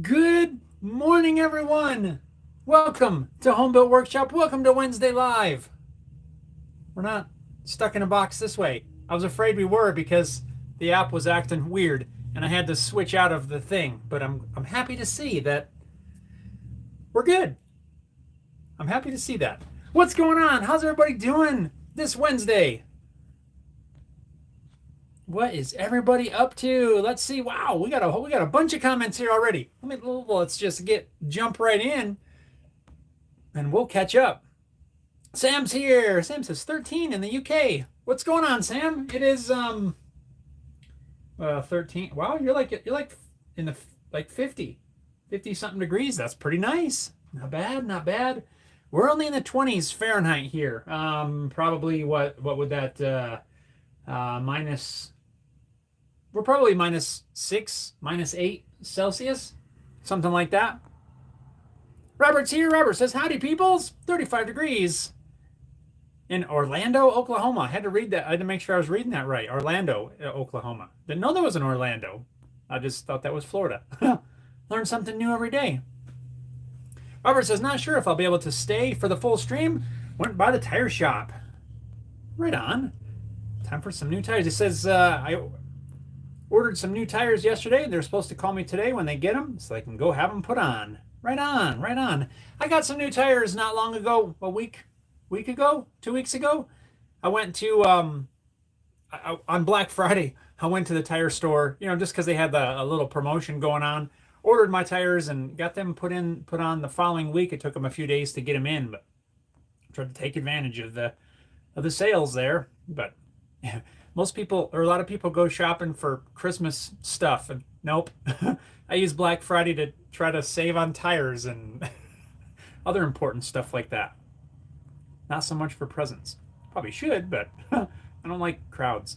Good morning, everyone. Welcome to Homebuilt Workshop. Welcome to Wednesday Live. We're not stuck in a box this way. I was afraid we were because the app was acting weird and I had to switch out of the thing. But I'm happy to see that we're good. I'm happy to see that. What's going on? How's everybody doing this Wednesday? What is everybody up to? Let's see. Wow, we got a bunch of comments here already. Let's just jump right in, and we'll catch up. Sam's here. Sam says 13 in the UK. What's going on, Sam? It is 13. Wow, you're like in the 50 something degrees. That's pretty nice. Not bad, not bad. We're only in the 20s Fahrenheit here. Probably what would that minus. We're probably -6, -8 Celsius, something like that. Robert's here. Robert says, howdy, peoples. 35 degrees in Orlando, Oklahoma. I had to read that. I had to make sure I was reading that right. Orlando, Oklahoma. Didn't know there was an Orlando. I just thought that was Florida. Learn something new every day. Robert says, not sure if I'll be able to stay for the full stream. Went by the tire shop. Right on. Time for some new tires. It says, I ordered some new tires yesterday. They're supposed to call me today when they get them so I can go have them put on. Right on, right on. I got some new tires not long ago, a week ago, 2 weeks ago. I went to, on Black Friday, I went to the tire store, just because they had a little promotion going on. Ordered my tires and got them put on the following week. It took them a few days to get them in, but I tried to take advantage of the sales there. But yeah. Most people, or a lot of people, go shopping for Christmas stuff, and nope. I use Black Friday to try to save on tires and other important stuff like that. Not so much for presents. Probably should, but I don't like crowds.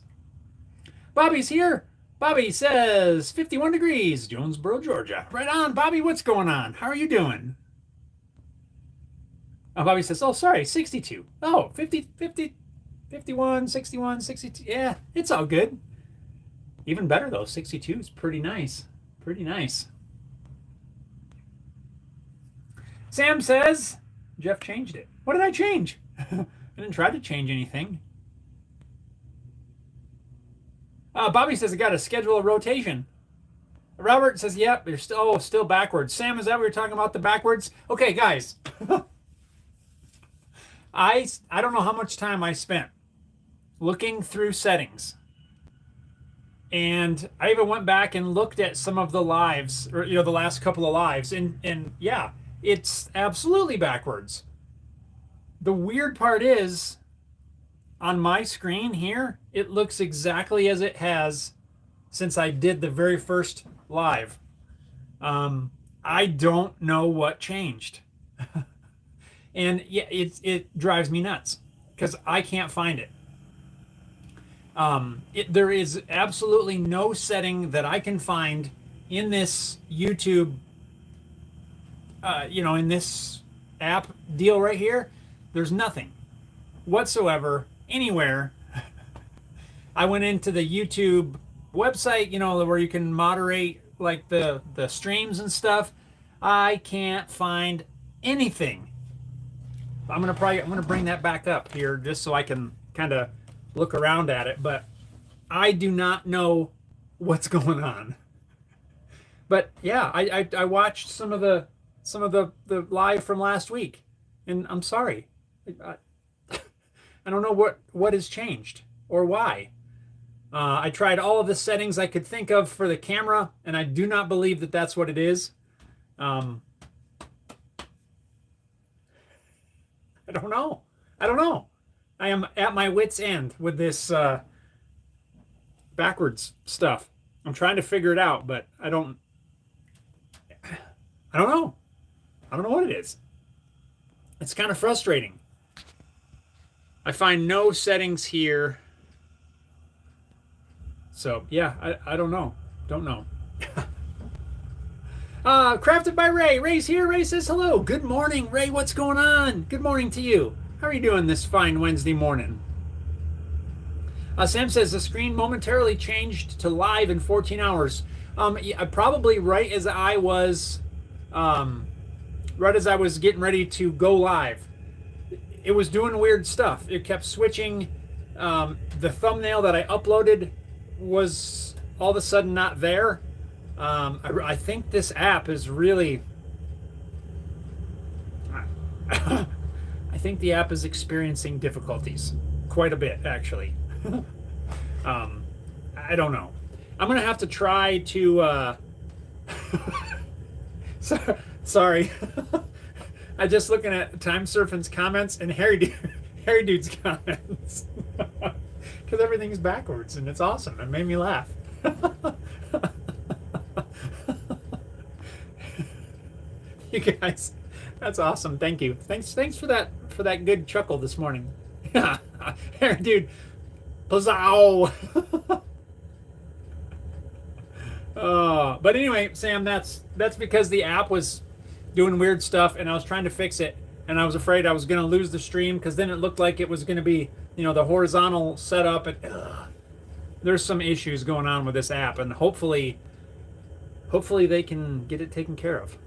Bobby's here. Bobby says 51 degrees, Jonesboro, Georgia. Right on, Bobby. What's going on? How are you doing? Oh, Bobby says, oh, sorry, 62. Oh, 50. 51, 61, 62. Yeah, it's all good. Even better, though. 62 is pretty nice. Pretty nice. Sam says, Jeff changed it. What did I change? I didn't try to change anything. Bobby says, I got to schedule a rotation. Robert says, yep, you're still backwards. Sam, is that what you're talking about, the backwards? Okay, guys. I don't know how much time I spent looking through settings, and I even went back and looked at some of the lives, or the last couple of lives, and yeah, it's absolutely backwards. The weird part is, on my screen here, it looks exactly as it has since I did the very first live. I don't know what changed. And yeah, it drives me nuts because I can't find it. There is absolutely no setting that I can find in this YouTube, in this app deal right here. There's nothing whatsoever anywhere. I went into the YouTube website, where you can moderate like the streams and stuff. I can't find anything. I'm gonna bring that back up here just so I can kind of look around at it, but I do not know what's going on. But yeah, I watched some of the live from last week, and I'm sorry, I don't know what has changed or why. I tried all of the settings I could think of for the camera, and I do not believe that that's what it is. I don't know. I am at my wit's end with this backwards stuff. I'm trying to figure it out, but I don't know. I don't know what it is. It's kind of frustrating. I find no settings here. So yeah, I don't know. Don't know. Crafted by Ray. Ray's here. Ray says hello. Good morning, Ray. What's going on? Good morning to you. How are you doing this fine Wednesday morning? Sam says the screen momentarily changed to live in 14 hours. Yeah, probably right as I was getting ready to go live. It was doing weird stuff. It kept switching. The thumbnail that I uploaded was all of a sudden not there. I think this app is really. I think the app is experiencing difficulties quite a bit, actually. I don't know. I'm gonna have to try to. Sorry. I'm just looking at Time Surfing's comments and Harry Dude's comments because everything's backwards and it's awesome. It made me laugh. You guys, that's awesome. Thank you. Thanks for that good chuckle this morning. Harry Dude, Pazzow. But anyway, Sam, that's because the app was doing weird stuff and I was trying to fix it and I was afraid I was going to lose the stream because then it looked like it was going to be, the horizontal setup and there's some issues going on with this app and hopefully they can get it taken care of.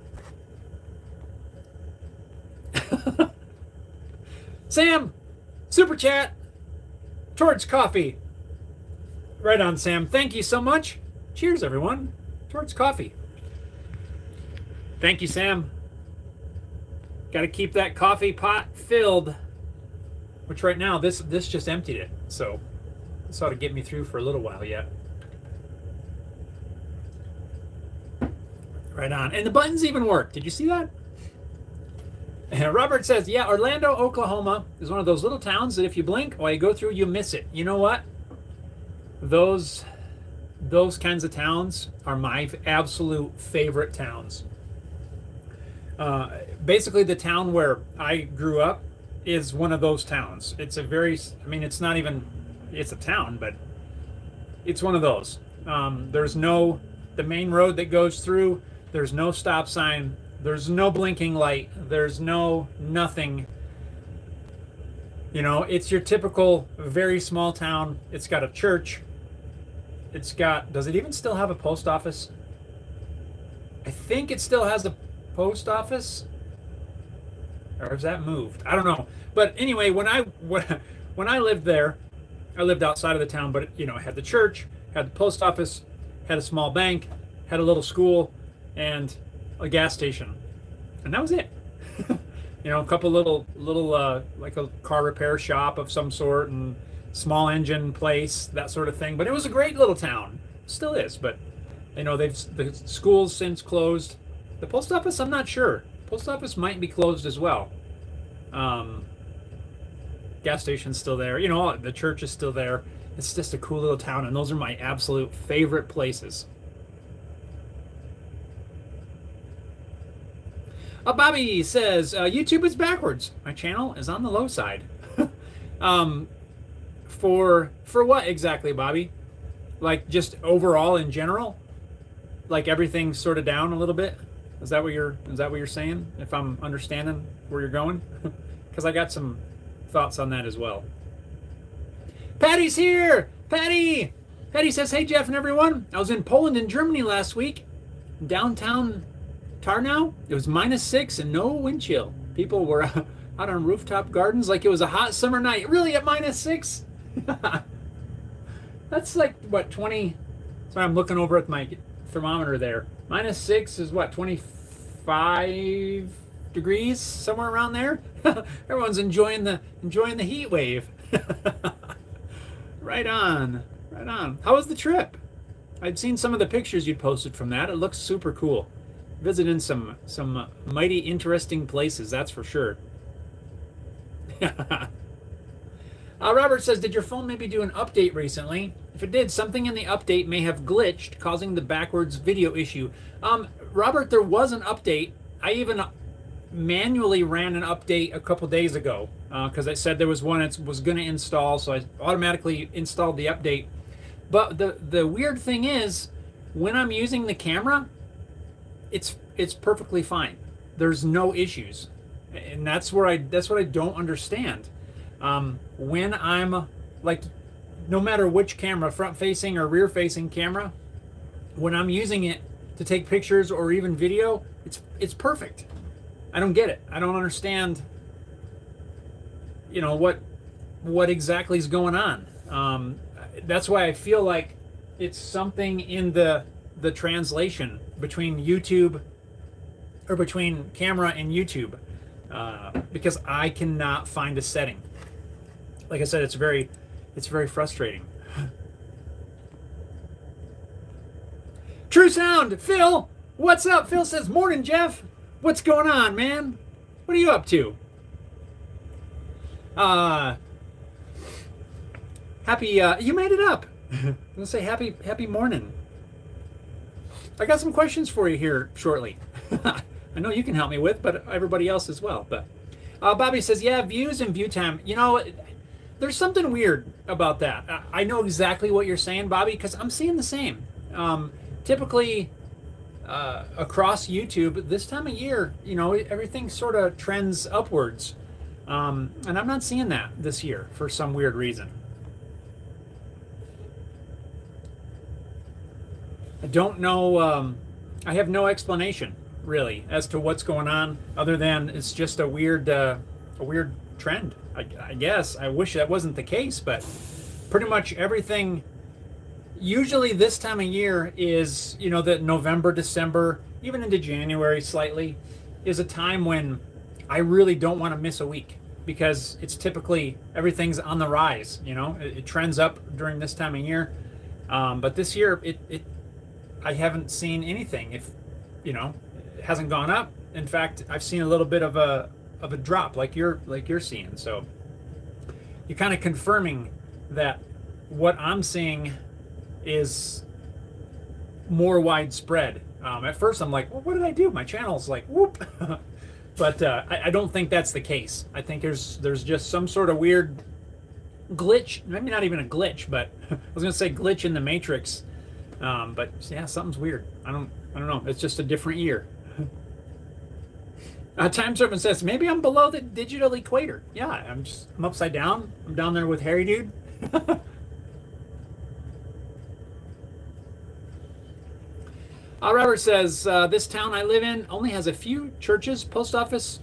Sam, super chat towards coffee. Right on, Sam. Thank you so much. Cheers, everyone. Towards coffee. Thank you, Sam. Got to keep that coffee pot filled. Which right now, this just emptied it. So this ought to get me through for a little while yet. Right on. And the buttons even work. Did you see that? And Robert says, yeah, Orlando, Oklahoma is one of those little towns that if you blink while you go through, you miss it. You know what? Those kinds of towns are my absolute favorite towns. Basically, the town where I grew up is one of those towns. It's it's not even, it's a town, but it's one of those. There's no, the main road that goes through, there's no stop sign, there's no blinking light, there's no nothing. It's your typical very small town. It's got a church. Does it even still have a post office? I think it still has a post office. Or has that moved? I don't know. But anyway, when I lived there, I lived outside of the town, but it had the church, had the post office, had a small bank, had a little school, and a gas station. And that was it. A couple little like a car repair shop of some sort and small engine place, that sort of thing. But it was a great little town. Still is, but the school's since closed. The post office, I'm not sure. Post office might be closed as well. Gas station's still there. The church is still there. It's just a cool little town, and those are my absolute favorite places. Bobby says, YouTube is backwards. My channel is on the low side. For what exactly, Bobby? Like just overall in general? Like everything's sort of down a little bit? Is that what you're saying? If I'm understanding where you're going? Because I got some thoughts on that as well. Patty's here! Patty! Patty says, hey Jeff and everyone. I was in Poland and Germany last week. Downtown Tarnow. It was -6 and no wind chill. People were out on rooftop gardens like it was a hot summer night. Really, at -6? That's like, what, 20? Sorry, I'm looking over at my thermometer there. -6 is what, 25 degrees, somewhere around there? Everyone's enjoying the heat wave. Right on. How was the trip? I'd seen some of the pictures you'd posted from that. It looks super cool. Visiting some mighty interesting places, that's for sure. Robert says, did your phone maybe do an update recently? If it did, something in the update may have glitched, causing the backwards video issue. Robert, there was an update. I even manually ran an update a couple days ago because I said there was one it was going to install, so I automatically installed the update. But the weird thing is, when I'm using the camera, it's perfectly fine. There's no issues, and that's what I don't understand. When I'm like, no matter which camera, front facing or rear facing camera, when I'm using it to take pictures or even video, it's perfect. I don't get it. I don't understand, what exactly is going on. That's why I feel like it's something in the translation between YouTube or between camera and YouTube, because I cannot find a setting. Like I said, it's very frustrating. True Sound, Phil, what's up? Phil says, morning, Jeff. What's going on, man? What are you up to? Happy, you made it up. I'm gonna say happy morning. I got some questions for you here shortly. I know you can help me with, but everybody else as well. But Bobby says, yeah, views and view time. There's something weird about that. I know exactly what you're saying, Bobby, because I'm seeing the same. Typically, across YouTube, this time of year, everything sort of trends upwards. And I'm not seeing that this year for some weird reason. I don't know. I have no explanation really as to what's going on, other than it's just a weird trend. I guess. I wish that wasn't the case, but pretty much everything. Usually this time of year is, that November, December, even into January slightly, is a time when I really don't want to miss a week, because it's typically everything's on the rise. It trends up during this time of year. But this year, I haven't seen anything. It hasn't gone up. In fact, I've seen a little bit of a drop, like you're seeing. So you're kind of confirming that what I'm seeing is more widespread. At first, I'm like, well, what did I do? My channel's like, whoop. But I don't think that's the case. I think there's just some sort of weird glitch. Maybe not even a glitch, but I was gonna say glitch in the matrix. But yeah, something's weird. I don't know. It's just a different year. Time Serpent says, maybe I'm below the digital equator. Yeah, I'm upside down. I'm down there with Harry Dude. Robert says, this town I live in only has a few churches, post office,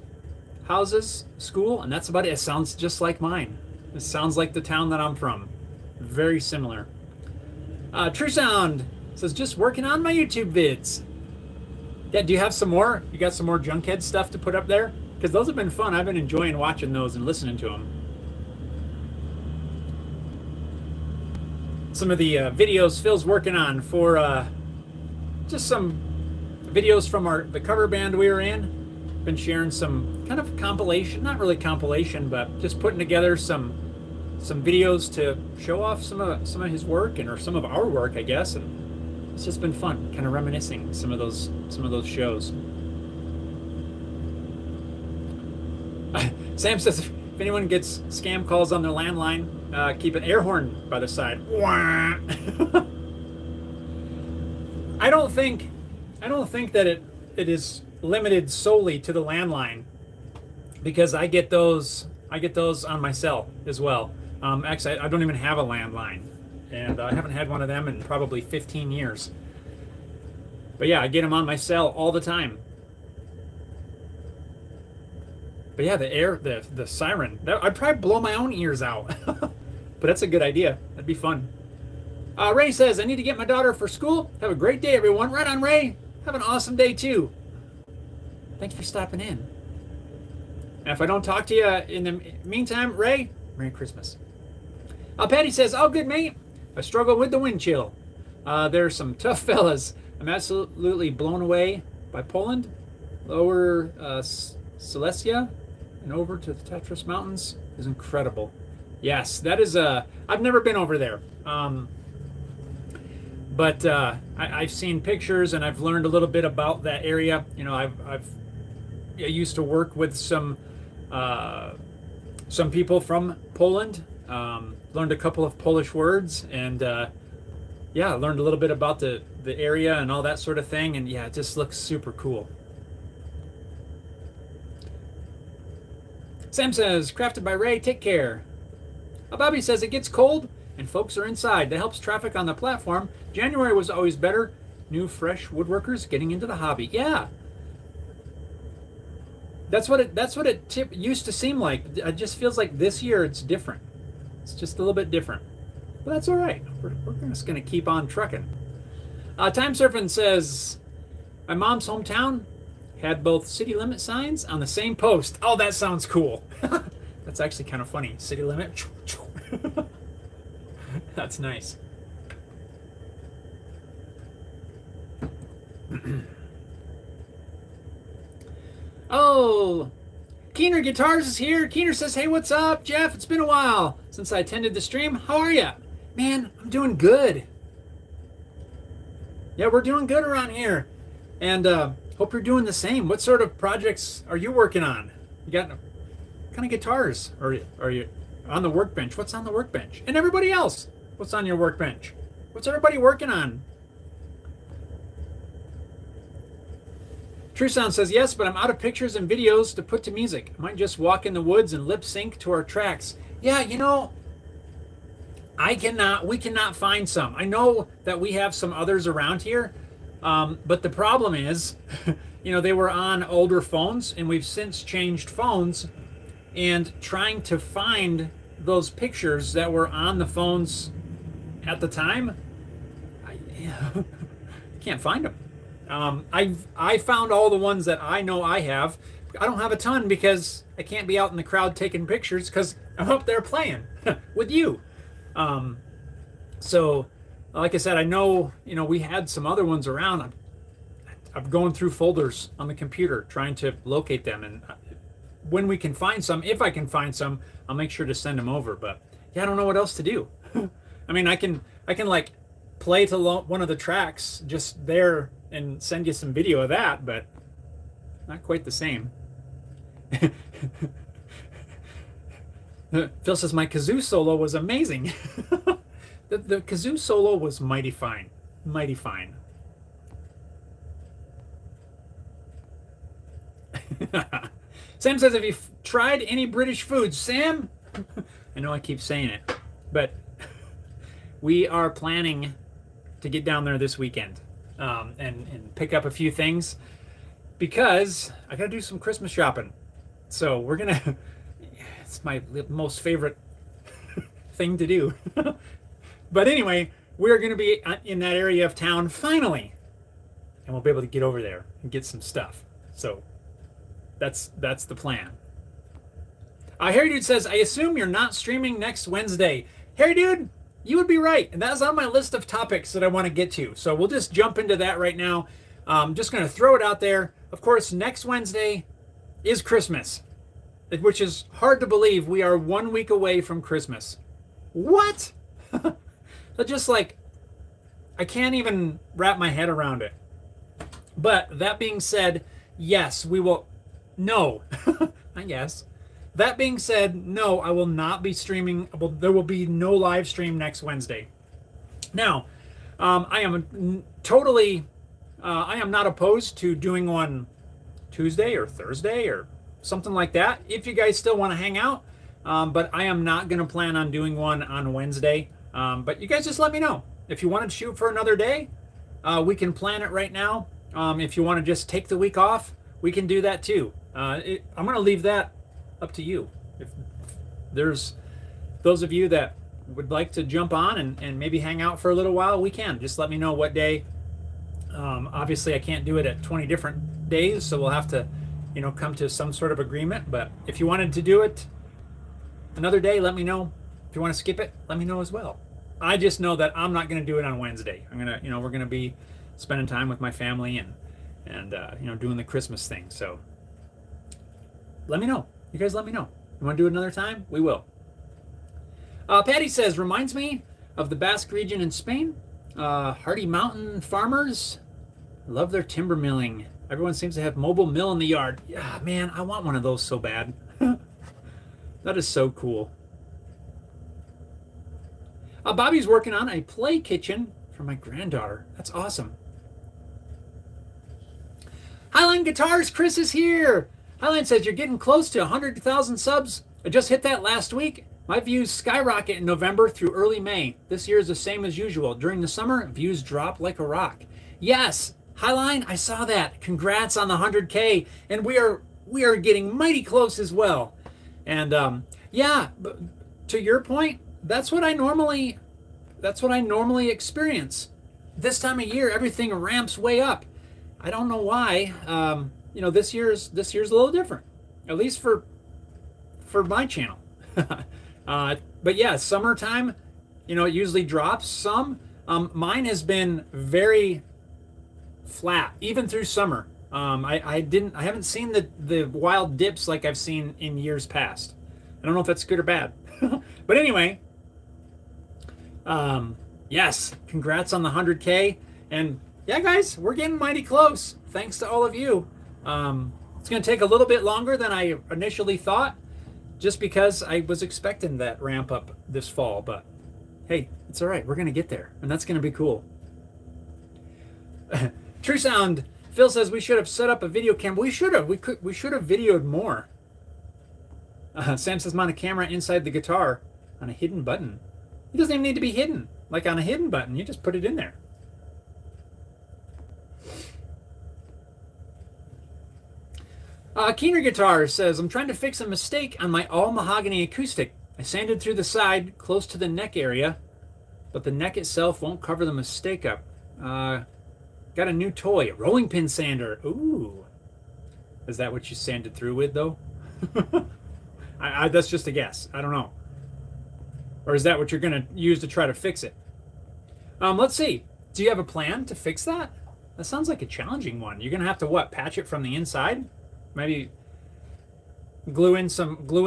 houses, school, and that's about it. It sounds just like mine. It sounds like the town that I'm from. Very similar. True Sound says, just working on my YouTube vids. Yeah, do you have some more? You got some more Junkhead stuff to put up there? Because those have been fun. I've been enjoying watching those and listening to them. Some of the videos Phil's working on for just some videos from the cover band we were in. Been sharing some kind of compilation, not really compilation, but just putting together some videos to show off some of his work or some of our work, I guess. And it's just been fun, kind of reminiscing some of those shows. Sam says, if anyone gets scam calls on their landline, keep an air horn by the side. I don't think that it is limited solely to the landline, because I get those on my cell as well. Actually, I don't even have a landline, and I haven't had one of them in probably 15 years. But yeah, I get them on my cell all the time. But yeah, the siren, I'd probably blow my own ears out. But that's a good idea. That'd be fun. Ray says, I need to get my daughter for school. Have a great day, everyone. Right on, Ray. Have an awesome day, too. Thanks for stopping in. And if I don't talk to you in the meantime, Ray, Merry Christmas. Patty says, oh, good, mate. I struggle with the wind chill. There's some tough fellas. I'm absolutely blown away by Poland, Lower Silesia, and over to the Tatras Mountains is incredible. Yes, that is I've never been over there. But I've seen pictures and I've learned a little bit about that area. I used to work with some people from Poland. Learned a couple of Polish words, and yeah, learned a little bit about the area and all that sort of thing. And yeah, it just looks super cool. Sam says, crafted by Ray, take care. Bobby says, it gets cold and folks are inside. That helps traffic on the platform. January was always better. new fresh woodworkers getting into the hobby. Yeah. That's what it used to seem like. It just feels like this year it's different. It's just a little bit different. But that's all right. We're just going to keep on trucking. Time Surfing says, my mom's hometown had both city limit signs on the same post. Oh, that sounds cool. That's actually kind of funny. City limit. That's nice. Oh, Keener Guitars is here. Keener says, hey, what's up, Jeff? It's been a while since I attended the stream. How are you? Man, I'm doing good. Yeah, we're doing good around here. And hope you're doing the same. What sort of projects are you working on? You got what kind of guitars are you on the workbench? What's on the workbench? And everybody else, what's on your workbench? What's everybody working on? True Sound says, yes, but I'm out of pictures and videos to put to music. I might just walk in the woods and lip sync to our tracks. Yeah, you know, we cannot find some. I know that we have some others around here, but the problem is, you know, they were on older phones, and we've since changed phones, and trying to find those pictures that were on the phones at the time, I can't find them. I found all the ones that I know I have. I don't have a ton because I can't be out in the crowd taking pictures because I'm up there playing with you. So, like I said, I know, you know, we had some other ones around. I'm going through folders on the computer trying to locate them, and when we can find some, if I can find some, I'll make sure to send them over. But yeah, I don't know what else to do. I mean, I can like play to one of the tracks just there and send you some video of that, but not quite the same. Phil says my kazoo solo was amazing. The kazoo solo was mighty fine. Mighty fine. Sam says, have you tried any British foods? Sam, I know I keep saying it, but we are planning to get down there this weekend and pick up a few things because I got to do some Christmas shopping. So we're going to, it's my most favorite thing to do. But anyway, we're going to be in that area of town finally, and we'll be able to get over there and get some stuff. So that's the plan. Harry Dude says, I assume you're not streaming next Wednesday. Harry Dude, you would be right. And that's on my list of topics that I want to get to. So we'll just jump into that right now. I'm just going to throw it out there. Of course, next Wednesday is Christmas, which is hard to believe. We are 1 week away from Christmas. What? Just like, I can't even wrap my head around it. But that being said, yes, we will. No, I guess. That being said, no, I will not be streaming. There will be no live stream next Wednesday. Now, I am totally, I am not opposed to doing one Tuesday or Thursday or something like that, if you guys still want to hang out. But I am not going to plan on doing one on Wednesday. But you guys just let me know. If you want to shoot for another day, we can plan it right now. If you want to just take the week off, we can do that too. I'm going to leave that up to you. If there's those of you that would like to jump on and maybe hang out for a little while, we can. Just let me know what day. Obviously, I can't do it at 20 different days, so we'll have to, you know, come to some sort of agreement. But if you wanted to do it another day, let me know. If you want to skip it, let me know as well. I just know that I'm not going to do it on Wednesday. I'm gonna, you know, we're going to be spending time with my family and you know, doing the Christmas thing. So let me know. You guys let me know. You want to do it another time? We will. Patty says, reminds me of the Basque region in Spain. Hardy Mountain farmers love their timber milling. Everyone seems to have mobile mill in the yard. Yeah, man, I want one of those so bad. That is so cool. Bobby's working on a play kitchen for my granddaughter. That's awesome. Highline Guitars, Chris is here. Highline says, you're getting close to 100,000 subs. I just hit that last week. My views skyrocket in November through early May. This year is the same as usual. During the summer, views drop like a rock. Yes, Highline, I saw that. Congrats on the 100K, and we are getting mighty close as well. And yeah, but to your point, that's what I normally experience. This time of year, everything ramps way up. I don't know why. This year's a little different, at least for my channel. But yeah, summertime, it usually drops some. Mine has been very flat, even through summer. I haven't seen the wild dips like I've seen in years past. I don't know if that's good or bad. But anyway, yes, congrats on the 100K. And yeah, guys, we're getting mighty close. Thanks to all of you. It's going to take a little bit longer than I initially thought, just because I was expecting that ramp up this fall. But hey, it's all right. We're going to get there, and that's going to be cool. True Sound. Phil says we should have set up a video camera. We should have. We should have videoed more. Sam says mount a camera inside the guitar on a hidden button. It doesn't even need to be hidden. Like on a hidden button, you just put it in there. Keener Guitar says, I'm trying to fix a mistake on my all mahogany acoustic. I sanded through the side close to the neck area, but the neck itself won't cover the mistake up. Got a new toy, a rolling pin sander. Ooh. Is that what you sanded through with, though? That's just a guess. I don't know. Or is that what you're going to use to try to fix it? Let's see. Do you have a plan to fix that? That sounds like a challenging one. You're going to have to, what, patch it from the inside? Maybe glue in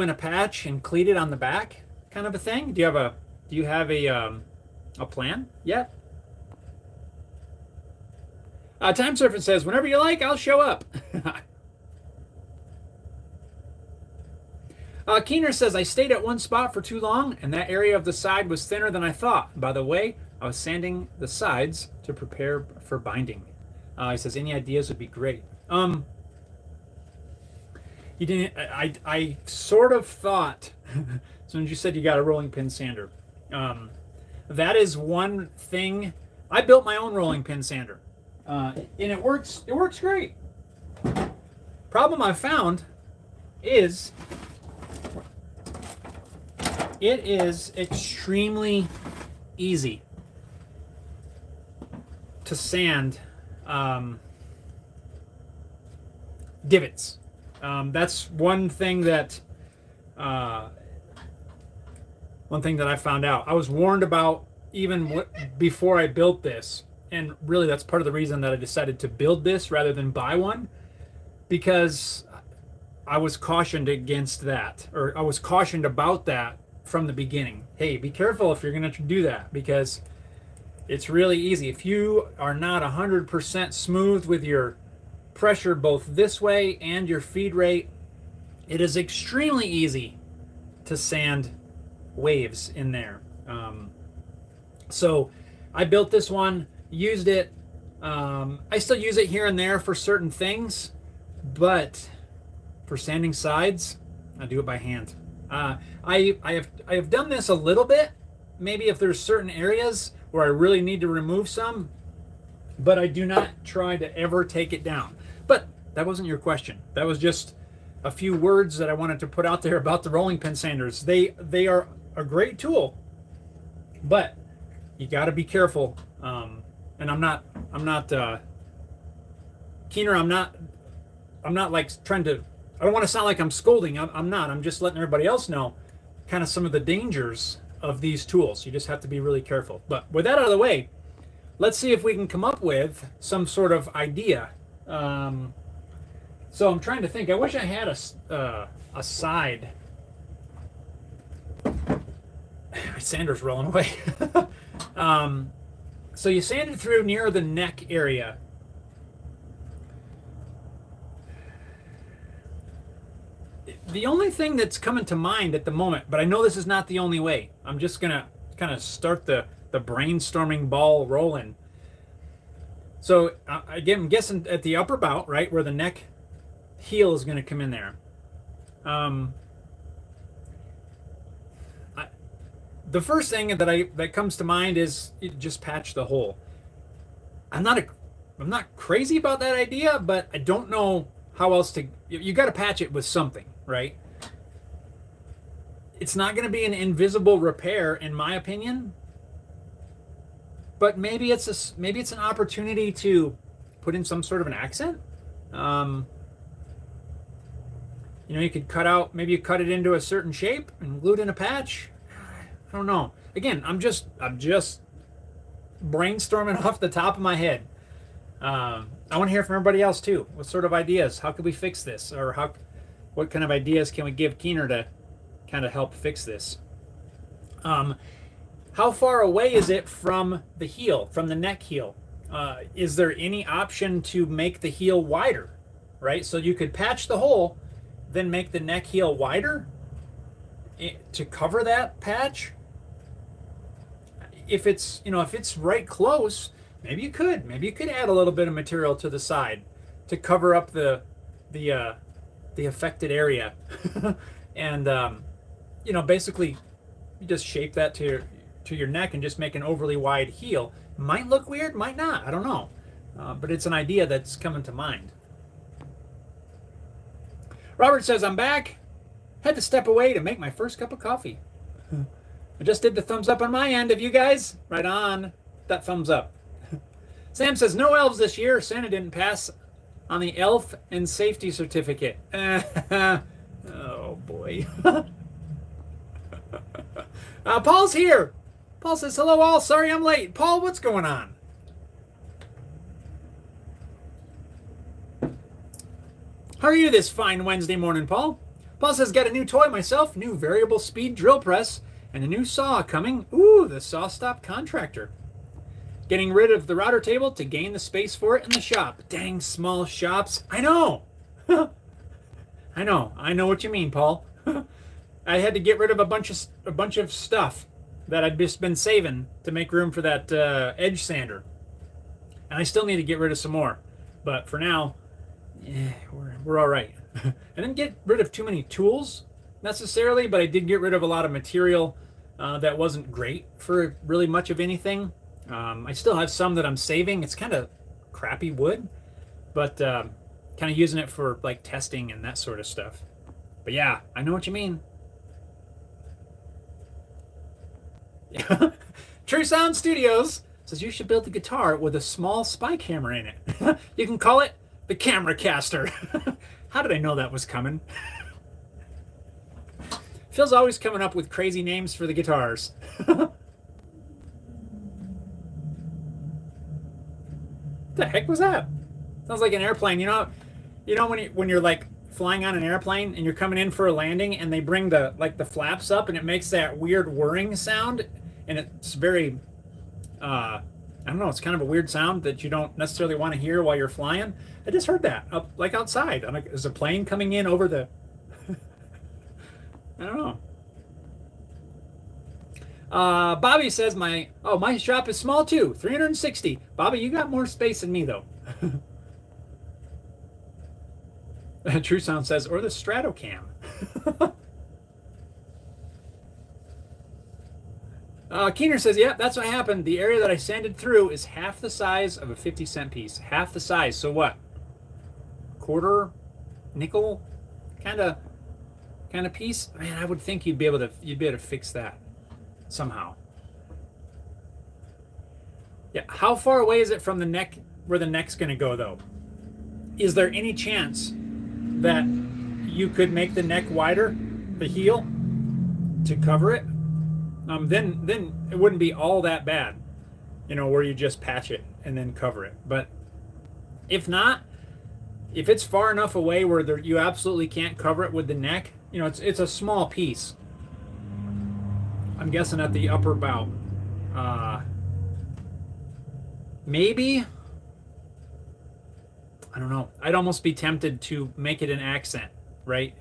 a patch and cleat it on the back, kind of a thing. Do you have a plan yet? Time Surfer says, whenever you like, I'll show up. Keener says, I stayed at one spot for too long, and that area of the side was thinner than I thought. By the way, I was sanding the sides to prepare for binding. He says, any ideas would be great. You didn't. I sort of thought, as soon as you said you got a rolling pin sander, that is one thing. I built my own rolling pin sander, and it works. It works great. Problem I found is it is extremely easy to sand divots. That's one thing that I found out. I was warned about even before I built this, and really that's part of the reason that I decided to build this rather than buy one, because I was cautioned against that, or I was cautioned about that from the beginning. Hey, be careful if you're going to do that, because it's really easy. If you are not 100% smooth with your pressure both this way and your feed rate, it is extremely easy to sand waves in there. So I built this one, used it. I still use it here and there for certain things, but for sanding sides, I do it by hand. I have done this a little bit, maybe if there's certain areas where I really need to remove some, but I do not try to ever take it down. But that wasn't your question. That was just a few words that I wanted to put out there about the rolling pin sanders. They are a great tool, but you got to be careful. And I'm not Keener. I'm not like trying to. I don't want to sound like I'm scolding. I'm not. I'm just letting everybody else know kind of some of the dangers of these tools. You just have to be really careful. But with that out of the way, let's see if we can come up with some sort of idea. So I'm trying to think. I wish I had a side. My sander's rolling away. So you sand it through near the neck area. The only thing that's coming to mind at the moment, but I know this is not the only way. I'm just gonna kind of start the brainstorming ball rolling. So again, I'm guessing at the upper bout, right, where the neck heel is going to come in there. The first thing that comes to mind is just patch the hole. I'm not not crazy about that idea, but I don't know how else to. You got to patch it with something, right? It's not going to be an invisible repair, in my opinion. But maybe it's an opportunity to put in some sort of an accent. You could maybe you cut it into a certain shape and glue it in a patch. I don't know. Again, I'm just brainstorming off the top of my head. I want to hear from everybody else too. What sort of ideas? How could we fix this? Or what kind of ideas can we give Keener to kind of help fix this? How far away is it from the heel, from the neck heel? Is there any option to make the heel wider, right? So you could patch the hole, then make the neck heel wider to cover that patch. If it's right close, maybe you could add a little bit of material to the side to cover up the affected area. And basically you just shape that to your neck and just make an overly wide heel. Might look weird, might not, I don't know. But it's an idea that's coming to mind. Robert says, I'm back. Had to step away to make my first cup of coffee. I just did the thumbs up on my end of you guys. Right on. That thumbs up. Sam says, no elves this year. Santa didn't pass on the elf and safety certificate. Oh, boy. Paul's here. Paul says, hello all. Sorry I'm late. Paul, what's going on? How are you this fine Wednesday morning, Paul? Paul says, got a new toy myself, new variable speed drill press, and a new saw coming. Ooh, the Saw Stop Contractor. Getting rid of the router table to gain the space for it in the shop. Dang small shops. I know. I know what you mean, Paul. I had to get rid of a bunch of stuff that I'd just been saving to make room for that edge sander. And I still need to get rid of some more. But for now, we're all right. I didn't get rid of too many tools necessarily, but I did get rid of a lot of material that wasn't great for really much of anything. I still have some that I'm saving. It's kind of crappy wood, but kind of using it for like testing and that sort of stuff. But yeah, I know what you mean. True Sound Studios says you should build a guitar with a small spike hammer in it. You can call it the Camera Caster. How did I know that was coming? Phil's always coming up with crazy names for the guitars. The heck was that? Sounds like an airplane. You know when you're like flying on an airplane and you're coming in for a landing and they bring the flaps up and it makes that weird whirring sound, and it's very I don't know, it's kind of a weird sound that you don't necessarily want to hear while you're flying. I just heard that up like outside. Is a plane coming in over the I don't know. Bobby says my shop is small too, 360. Bobby, you got more space than me though. True Sound says, or the Stratocam. Keener says, yeah, that's what happened. The area that I sanded through is half the size of a 50-cent piece. Half the size. So what? Quarter, nickel, kind of piece. Man, I would think you'd be able to fix that somehow. Yeah. How far away is it from the neck, where the neck's going to go though? Is there any chance that you could make the neck wider, the heel, to cover it? Then it wouldn't be all that bad, where you just patch it and then cover it. But if not, if it's far enough away where you absolutely can't cover it with the neck, it's a small piece. I'm guessing at the upper bout. Maybe, I don't know. I'd almost be tempted to make it an accent, right?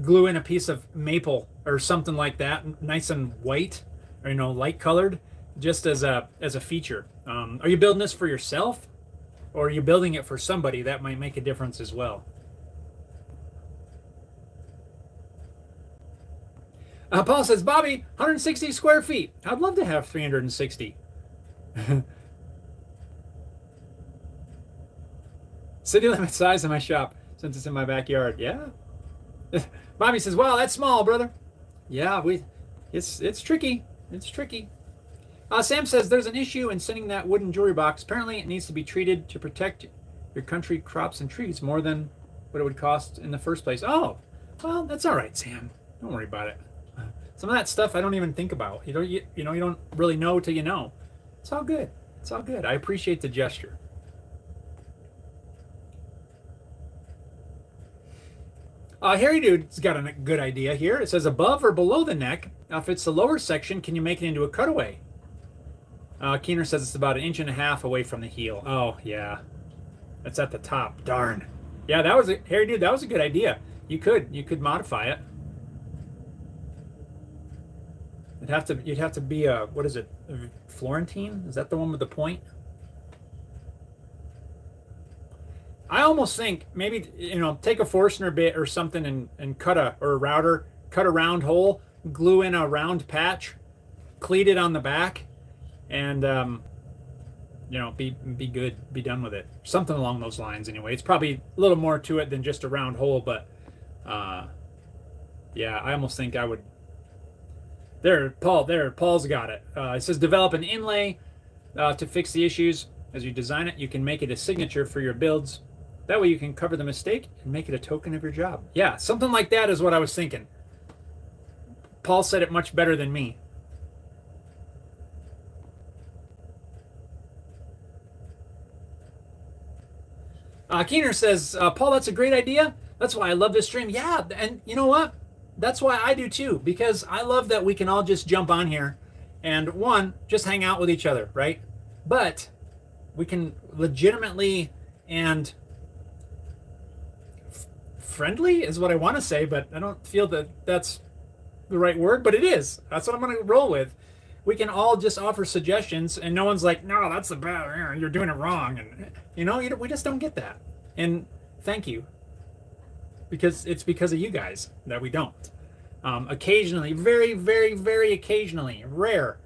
Glue in a piece of maple or something like that, nice and white, or light colored, just as a feature. Are you building this for yourself, or are you building it for somebody? That might make a difference as well. Paul says, Bobby, 160 square feet. I'd love to have 360. City limit size in my shop since it's in my backyard. Yeah. Bobby says, "Wow, that's small, brother." Yeah, it's tricky. It's tricky. Sam says there's an issue in sending that wooden jewelry box. Apparently, it needs to be treated to protect your country crops and trees more than what it would cost in the first place. Oh, well, that's all right, Sam. Don't worry about it. Some of that stuff I don't even think about. You don't really know till you know. It's all good. It's all good. I appreciate the gesture. Harry Dude's got a good idea here. It says above or below the neck. If it's the lower section, can you make it into a cutaway? Keener says it's about 1.5 inches away from the heel. Oh, yeah. That's at the top. Darn. Yeah, Harry Dude, that was a good idea. You could modify it. You'd have to be a, what is it? Florentine? Is that the one with the point? I almost think maybe, take a Forstner bit or something and cut a round hole, glue in a round patch, cleat it on the back, and be good, be done with it. Something along those lines anyway. It's probably a little more to it than just a round hole, but yeah, I almost think I would. Paul's got it. It says develop an inlay to fix the issues. As you design it, you can make it a signature for your builds. That way you can cover the mistake and make it a token of your job. Yeah, something like that is what I was thinking. Paul said it much better than me. Keener says, Paul, that's a great idea. That's why I love this stream. Yeah, and you know what? That's why I do too, because I love that we can all just jump on here and just hang out with each other, right? But we can legitimately and friendly is what I want to say, but I don't feel that that's the right word, but it is. That's what I'm going to roll with. We can all just offer suggestions, and no one's like, no, that's the bad, you're doing it wrong. And, we just don't get that. And thank you. Because it's because of you guys that we don't. Occasionally, very, very, very occasionally, rare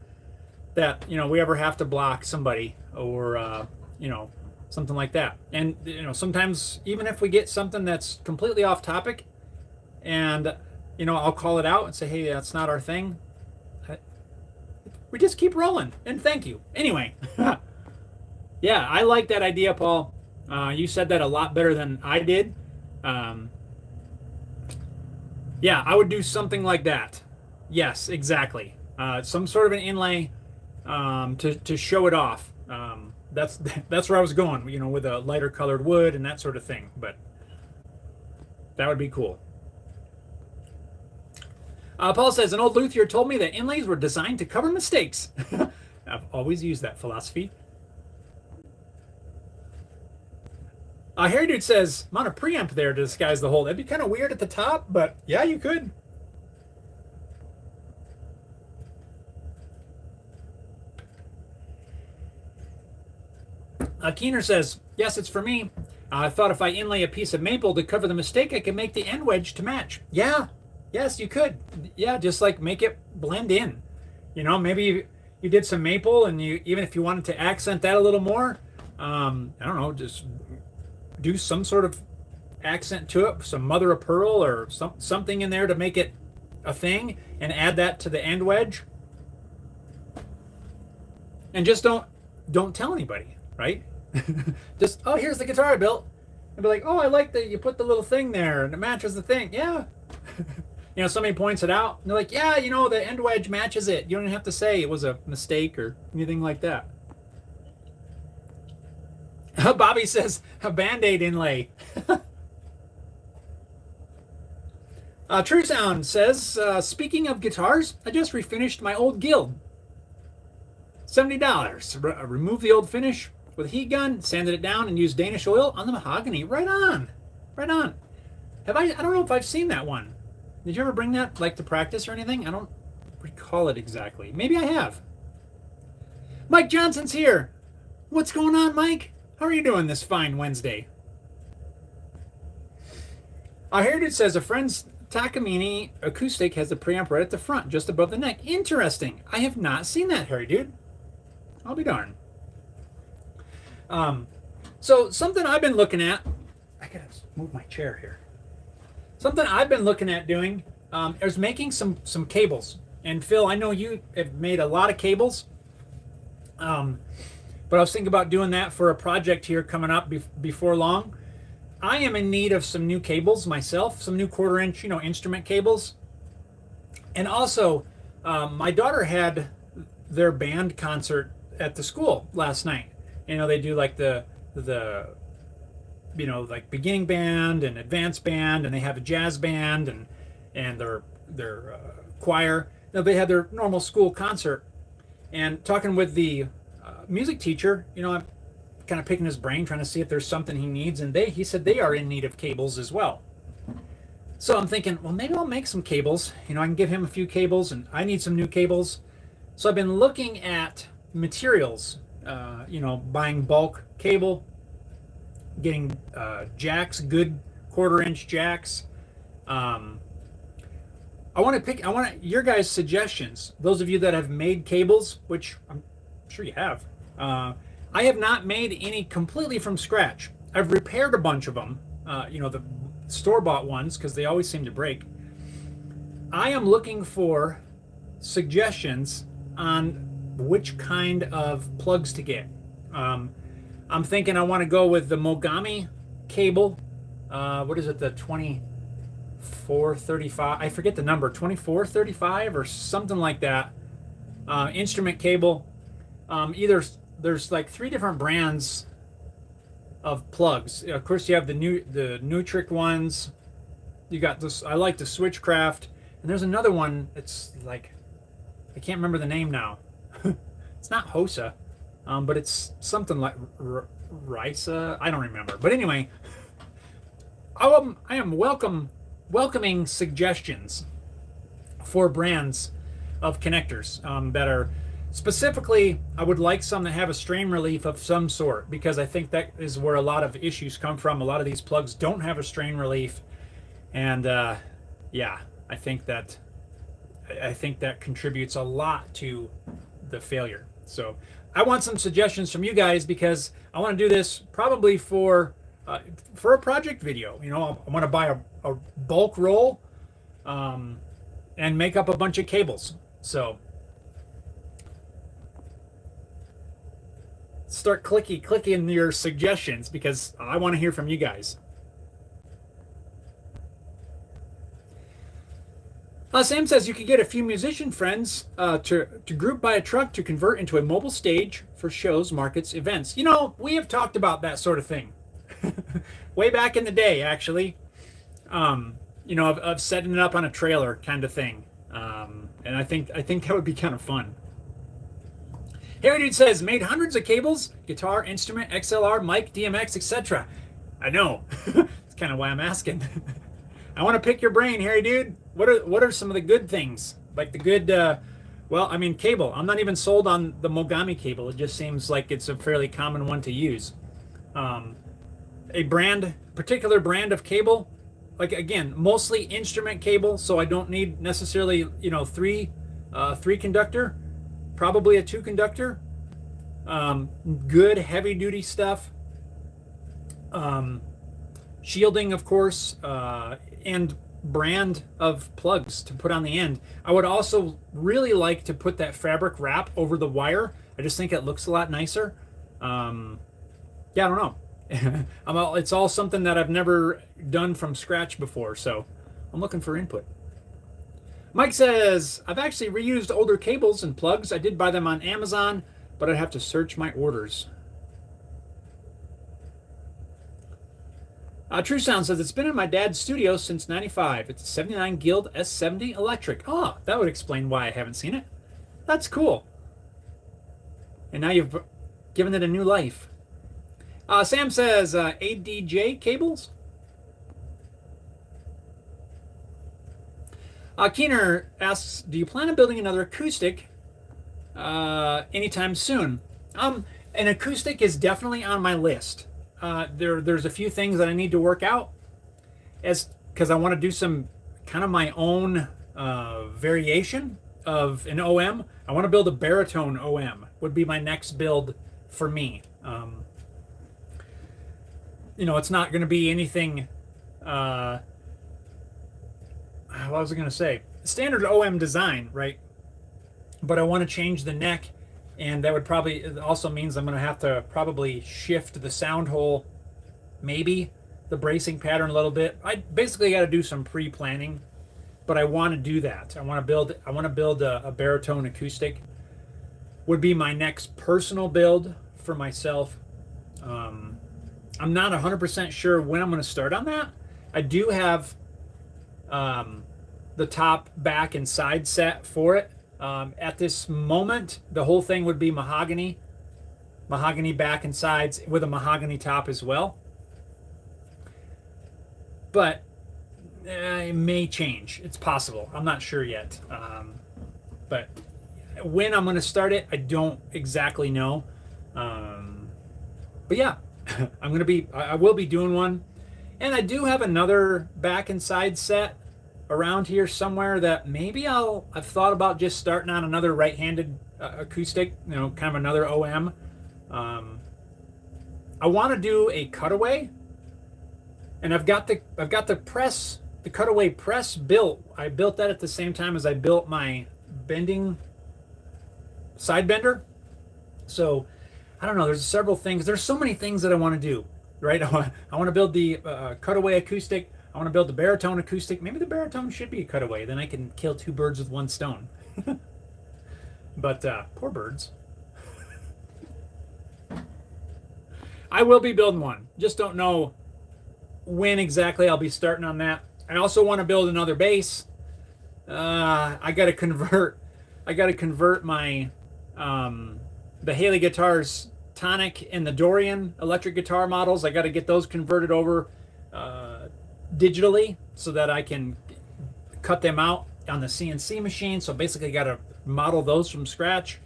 that, we ever have to block somebody or, something like that. And, sometimes even if we get something that's completely off topic and, I'll call it out and say, hey, that's not our thing. We just keep rolling. And thank you. Anyway. Yeah, I like that idea, Paul. You said that a lot better than I did. Yeah, I would do something like that. Yes, exactly. Some sort of an inlay to show it off. That's where I was going, with a lighter colored wood and that sort of thing. But that would be cool. Paul says, an old luthier told me that inlays were designed to cover mistakes. I've always used that philosophy. Harry Dude says, mount a preamp there to disguise the hole. That'd be kind of weird at the top, but yeah, you could. Keener says, yes, it's for me. I thought if I inlay a piece of maple to cover the mistake, I could make the end wedge to match. Yeah, yes, you could. Yeah, just like make it blend in. Maybe you did some maple, and even if you wanted to accent that a little more, I don't know, just do some sort of accent to it, some mother of pearl or something in there to make it a thing, and add that to the end wedge. And just don't tell anybody, right? Just, oh, here's the guitar I built. And be like, oh, I like that you put the little thing there and it matches the thing. Yeah. Somebody points it out and they're like, yeah, the end wedge matches it. You don't have to say it was a mistake or anything like that. Bobby says a Band-Aid inlay. True Sound says, speaking of guitars, I just refinished my old Guild. $70. Remove the old finish with a heat gun, sanded it down, and used Danish oil on the mahogany. Right on. Right on. I don't know if I've seen that one. Did you ever bring that to practice or anything? I don't recall it exactly. Maybe I have. Mike Johnson's here. What's going on, Mike? How are you doing this fine Wednesday? Heritage says a friend's Takamine acoustic has the preamp right at the front, just above the neck. Interesting. I have not seen that, Harry Dude. I'll be darned. So something I've been looking at gotta move my chair here. Something I've been looking at doing is making some cables. And Phil, I know you have made a lot of cables, but I was thinking about doing that for a project here coming up before long. I am in need of some new cables myself, some new 1/4 inch, instrument cables. And also, my daughter had their band concert at the school last night. They do like the like beginning band and advanced band, and they have a jazz band and their choir. They had their normal school concert. And talking with the music teacher, I'm kind of picking his brain, trying to see if there's something he needs, and he said they are in need of cables as well. So I'm thinking, well, maybe I'll make some cables. I can give him a few cables, and I need some new cables. So I've been looking at materials, buying bulk cable, getting jacks, good 1/4 inch jacks. I want your guys' suggestions. Those of you that have made cables, which I'm sure you have. I have not made any completely from scratch. I've repaired a bunch of them, the store-bought ones, because they always seem to break. I am looking for suggestions on which kind of plugs to get. I'm thinking I want to go with the Mogami cable. What is it, the 2435? I forget the number, 2435 or something like that. Instrument cable. There's like 3 different brands of plugs. Of course, you have the Nutric ones. You got this. I like the Switchcraft, and there's another one. It's like, I can't remember the name now. It's not Hosa, but it's something like Risa. I don't remember. But anyway, I am welcoming suggestions for brands of connectors that are. Specifically, I would like some that have a strain relief of some sort, because I think that is where a lot of issues come from. A lot of these plugs don't have a strain relief, and yeah, I think that contributes a lot to the failure. So I want some suggestions from you guys, because I want to do this probably for a project video. I want to buy a bulk roll and make up a bunch of cables. So start clicking your suggestions, because I want to hear from you guys. Sam says you could get a few musician friends to group buy a truck to convert into a mobile stage for shows, markets, events. We have talked about that sort of thing way back in the day, actually. Of setting it up on a trailer kind of thing, and I think that would be kind of fun. Harry Dude says, made hundreds of cables, guitar, instrument, XLR, mic, DMX, etc. I know. That's kind of why I'm asking. I want to pick your brain, Harry Dude. What are some of the good things? Like the good, cable. I'm not even sold on the Mogami cable. It just seems like it's a fairly common one to use. A particular brand of cable, like, again, mostly instrument cable, so I don't need necessarily, 3 conductor. Probably a 2 conductor, good heavy duty stuff, shielding, of course, and brand of plugs to put on the end. I would also really like to put that fabric wrap over the wire. I just think it looks a lot nicer. I don't know. It's all something that I've never done from scratch before, so I'm looking for input. Mike says, I've actually reused older cables and plugs. I did buy them on Amazon, but I'd have to search my orders. True Sound says, it's been in my dad's studio since '95. It's a 79 Guild S70 electric. Oh, that would explain why I haven't seen it. That's cool. And now you've given it a new life. Sam says, ADJ cables? Keener asks, do you plan on building another acoustic anytime soon? An acoustic is definitely on my list. There's a few things that I need to work out, because I want to do some kind of my own variation of an OM. I want to build a baritone OM, would be my next build for me. it's not going to be anything. What was I going to say? Standard OM design, right? But I want to change the neck, and that would probably it also means I'm going to have to probably shift the sound hole, maybe the bracing pattern a little bit. I basically got to do some pre-planning, but I want to do that. I want to build a baritone acoustic. Would be my next personal build for myself. I'm not 100% sure when I'm going to start on that. I do have the top, back, and side set for it. At this moment, the whole thing would be mahogany back and sides with a mahogany top as well. But it may change. It's possible. I'm not sure yet. But when I'm going to start it, I don't exactly know. But yeah, I will be doing one. And I do have another back and side set around here somewhere that maybe I've thought about just starting on another right-handed acoustic, kind of another OM. I want to do a cutaway, and I've got the press, the cutaway press built. I built that at the same time as I built my bending side bender. So I don't know. There's several things. There's so many things that I want to do. Right? I want to build the cutaway acoustic. I want to build the baritone acoustic. Maybe the baritone should be a cutaway. Then I can kill two birds with one stone. But poor birds. I will be building one. Just don't know when exactly I'll be starting on that. I also want to build another bass. I got to convert my the Haley Guitars Tonic and the Dorian electric guitar models. I got to get those converted over digitally so that I can cut them out on the CNC machine. So basically got to model those from scratch.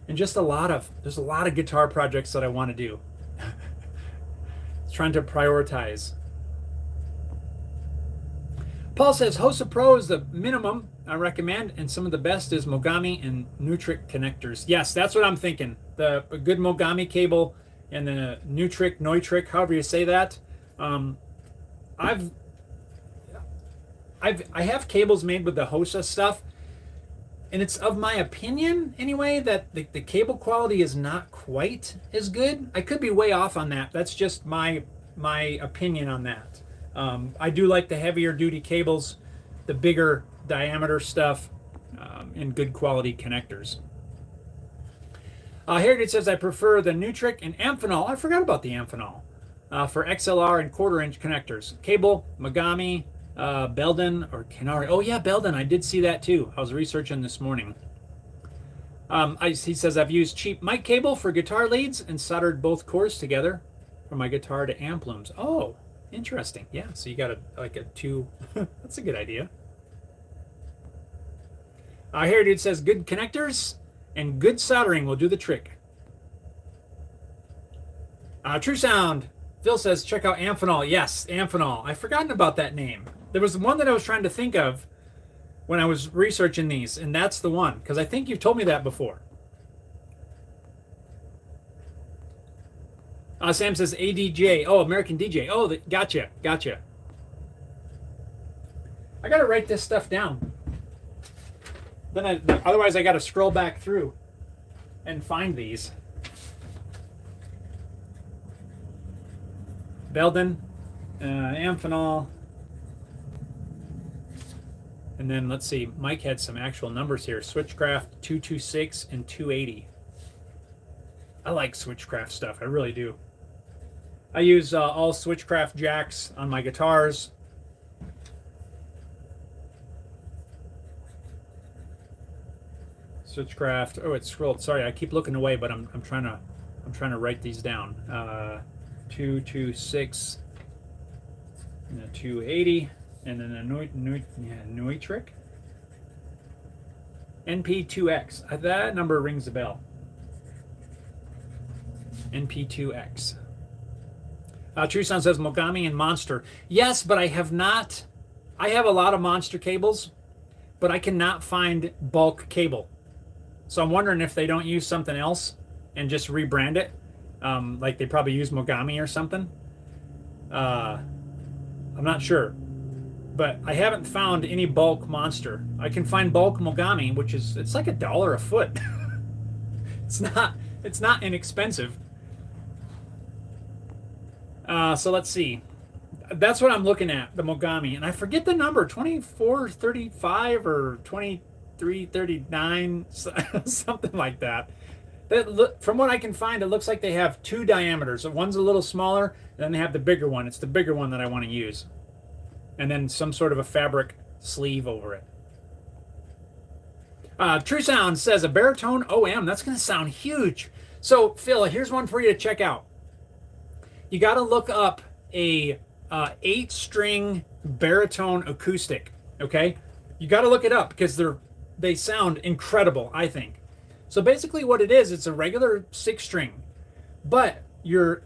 And just there's a lot of guitar projects that I want to do. Trying to prioritize. Paul says Hosa Pro is the minimum I recommend, and some of the best is Mogami and Nutric connectors. Yes, that's what I'm thinking. A good Mogami cable and the Neutric, however you say that. I have cables made with the Hosa stuff, and it's of my opinion anyway that the cable quality is not quite as good. I could be way off on that. That's just my opinion on that. I do like the heavier duty cables, the bigger diameter stuff, and good quality connectors. Heritage says I prefer the Nutric and Amphenol. I forgot about the Amphenol for XLR and quarter-inch connectors. Cable, Mogami, Belden, or Canary. Oh yeah, Belden. I did see that too. I was researching this morning. He says I've used cheap mic cable for guitar leads and soldered both cores together from my guitar to amp looms. Oh, interesting. Yeah, so you got a two. That's a good idea. Heritage says good connectors and good soldering will do the trick. True Sound. Phil says check out Amphenol. Yes, Amphenol. I've forgotten about that name. There was one that I was trying to think of when I was researching these, and that's the one, because I think you've told me that before. Sam says ADJ. Oh, American DJ. Oh, gotcha. I got to write this stuff down. Otherwise I got to scroll back through and find these. Belden, Amphenol, and then let's see. Mike had some actual numbers here. Switchcraft 226 and 280. I like Switchcraft stuff. I really do. I use all Switchcraft jacks on my guitars. Switchcraft. Oh, it's scrolled. Sorry, I keep looking away, but I'm trying to write these down. 226 and a 280, and then a Neutric. NP2X. That number rings a bell. NP2X. True Sound says Mogami and Monster. Yes, but I have not. I have a lot of Monster cables, but I cannot find bulk cable. So I'm wondering if they don't use something else and just rebrand it. Like they probably use Mogami or something. I'm not sure, but I haven't found any bulk monster. I can find bulk mogami, which is it's like $1 a foot. It's not inexpensive. So let's see. That's what I'm looking at, the mogami, and I forget the number, 2435 or 2339, something like that. From what I can find, it looks like they have two diameters. One's a little smaller, and then they have the bigger one. It's the bigger one that I want to use. And then some sort of a fabric sleeve over it. True Sound says a baritone OM. That's going to sound huge. So, Phil, here's one for you to check out. You got to look up a 8-string baritone acoustic, okay? You got to look it up because they sound incredible, I think. So basically what it is, it's a regular 6-string, but your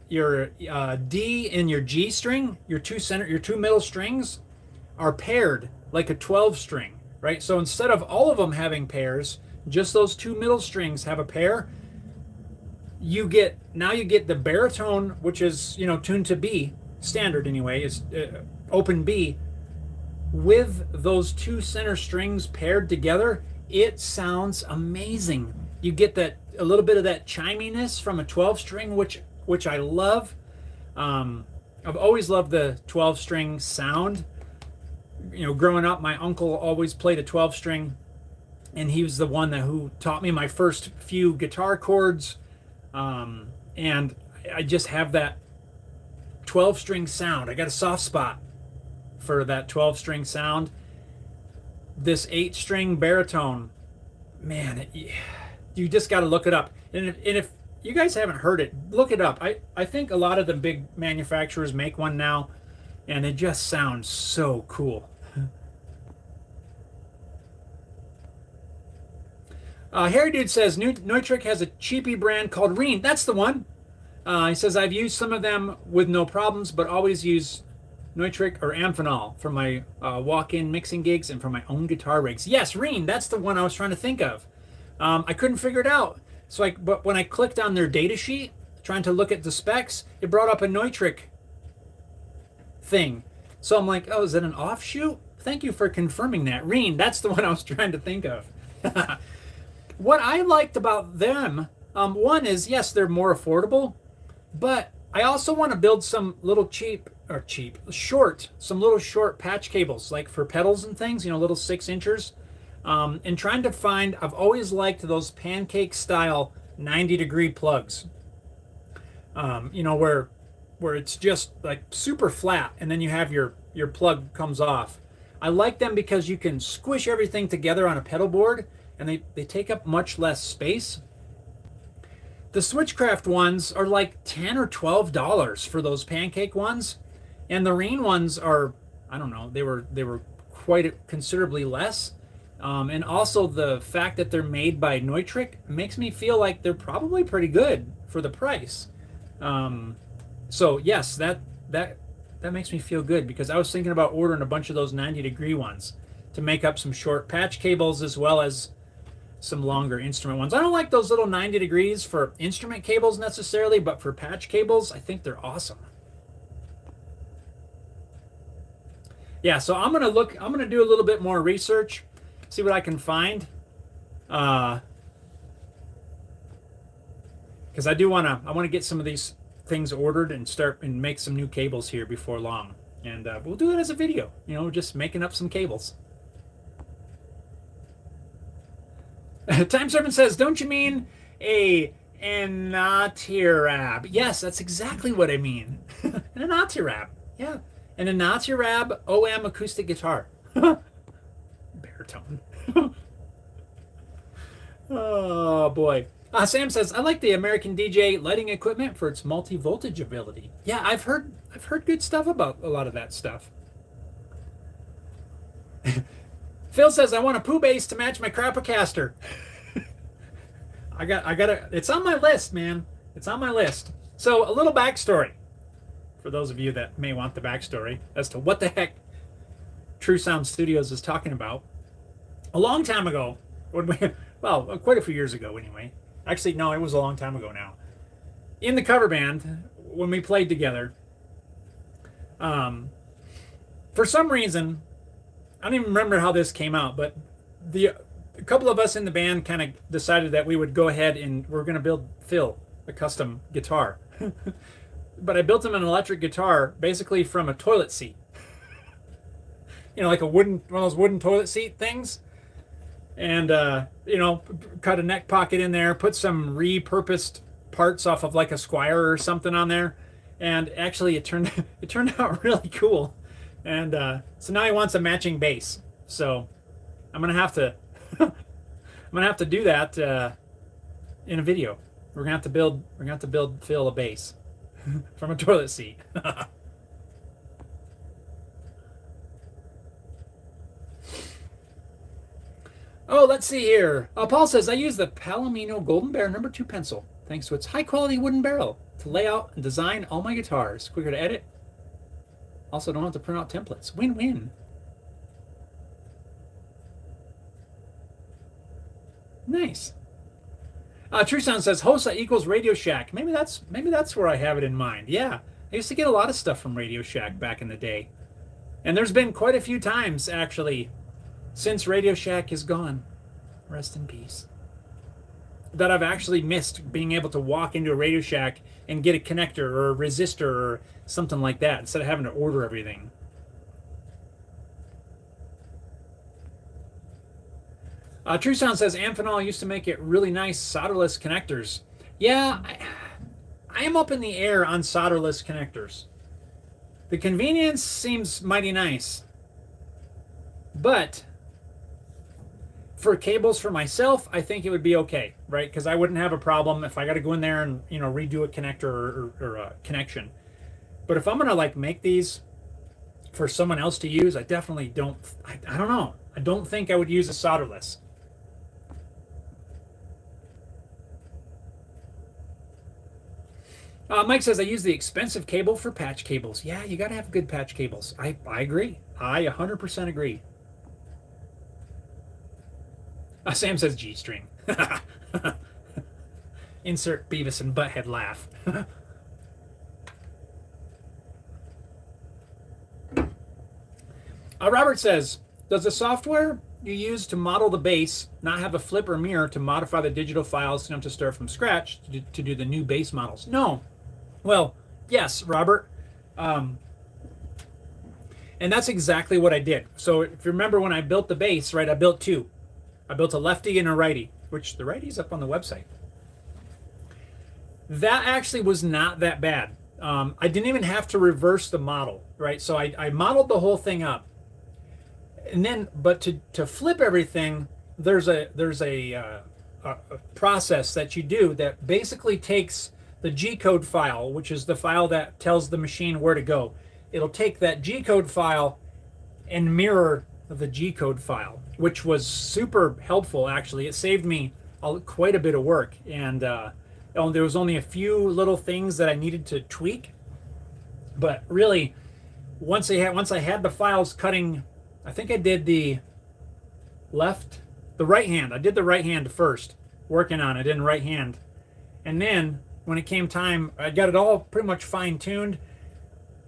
D and your G string, your two middle strings are paired like a 12-string, right? So instead of all of them having pairs, just those two middle strings have a pair. You get the baritone, which is, tuned to B, standard anyway, is open B, with those two center strings paired together. It sounds amazing. You get a little bit of that chiminess from a 12-string, which I love. I've always loved the 12-string sound. Growing up, my uncle always played a 12-string, and he was the one who taught me my first few guitar chords. And I just have that 12-string sound. I got a soft spot for that 12-string sound. This 8-string baritone, man, you just got to look it up. And if you guys haven't heard it, look it up. I think a lot of the big manufacturers make one now, and it just sounds so cool. Harry Dude says, Neutrik has a cheapy brand called Reen. That's the one. He says, I've used some of them with no problems, but always use Neutrik or Amphenol for my walk-in mixing gigs and for my own guitar rigs. Yes, Reen, that's the one I was trying to think of. I couldn't figure it out. But when I clicked on their data sheet, trying to look at the specs, it brought up a Neutrik thing. So I'm like, oh, is that an offshoot? Thank you for confirming that. Reen, that's the one I was trying to think of. What I liked about them, one is, yes, they're more affordable, but I also want to build some little some little short patch cables, like for pedals and things, little 6-inchers. And trying to find, I've always liked those pancake style 90-degree plugs, where it's just like super flat, and then you have your plug comes off. I like them because you can squish everything together on a pedal board, and they take up much less space. The Switchcraft ones are like $10 or $12 for those pancake ones, and the Reen ones are, I don't know, they were quite considerably less. And also the fact that they're made by Neutrik makes me feel like they're probably pretty good for the price. So yes, that makes me feel good, because I was thinking about ordering a bunch of those 90-degree ones to make up some short patch cables as well as some longer instrument ones. I don't like those little 90 degrees for instrument cables necessarily, but for patch cables, I think they're awesome. Yeah, so I'm gonna do a little bit more research, see what I can find, because I want to get some of these things ordered and start and make some new cables here before long, and we'll do it as a video, just making up some cables. Time Servant says, don't you mean a Anatirab? Yes, that's exactly what I mean. An Anatirab, yeah, an Anatirab OM acoustic guitar. Baritone. Oh boy. Sam says, I like the American DJ lighting equipment for its multi-voltage ability. Yeah, I've heard good stuff about a lot of that stuff. Phil says, I want a poo bass to match my Crapacaster. It's on my list, man. It's on my list. So a little backstory for those of you that may want the backstory as to what the heck True Sound Studios is talking about. A long time ago, quite a few years ago anyway. Actually, no, it was a long time ago now. In the cover band, when we played together, For some reason, I don't even remember how this came out, but a couple of us in the band kind of decided that we would go ahead and we're going to build Phil a custom guitar. But I built him an electric guitar basically from a toilet seat. Like one of those wooden toilet seat things. And, cut a neck pocket in there, put some repurposed parts off of like a Squire or something on there. And actually it turned out really cool. And so now he wants a matching bass. So I'm going to have to do that in a video. We're going to have to build Phil a bass from a toilet seat. Oh, let's see here. Paul says, I use the Palomino Golden Bear No. 2 pencil, thanks to its high-quality wooden barrel, to lay out and design all my guitars. Quicker to edit. Also, don't have to print out templates. Win-win. Nice. True Sound says, Hosa equals Radio Shack. Maybe that's where I have it in mind. Yeah, I used to get a lot of stuff from Radio Shack back in the day. And there's been quite a few times, actually, since Radio Shack is gone, rest in peace, that I've actually missed being able to walk into a Radio Shack and get a connector or a resistor or something like that instead of having to order everything. True Sound says, Amphenol used to make it really nice solderless connectors. Yeah, I am up in the air on solderless connectors. The convenience seems mighty nice. But for cables for myself, I think it would be okay, right? Because I wouldn't have a problem if I got to go in there and redo a connector or a connection. But if I'm gonna like make these for someone else to use, I definitely don't. I don't know. I don't think I would use a solderless. Mike says, I use the expensive cable for patch cables. Yeah, you got to have good patch cables. I agree. I 100% agree. Sam says G-string. Insert Beavis and Butthead laugh. Robert says, does the software you use to model the bass not have a flip or mirror to modify the digital files so you don't have to start from scratch to do the new bass models? No. Well, yes, Robert. And that's exactly what I did. So if you remember when I built the bass, right, I built two. I built a lefty and a righty, which the righty's up on the website. That actually was not that bad. I didn't even have to reverse the model, right? So I modeled the whole thing up. And then, but to flip everything, there's a process that you do that basically takes the G-code file, which is the file that tells the machine where to go. It'll take that G-code file and mirror the G-code file, which was super helpful, actually. It saved me quite a bit of work. And there was only a few little things that I needed to tweak. But really, once I had the files cutting, I think I did the right hand. I did the right hand first, working on it in right hand. And then when it came time, I got it all pretty much fine-tuned.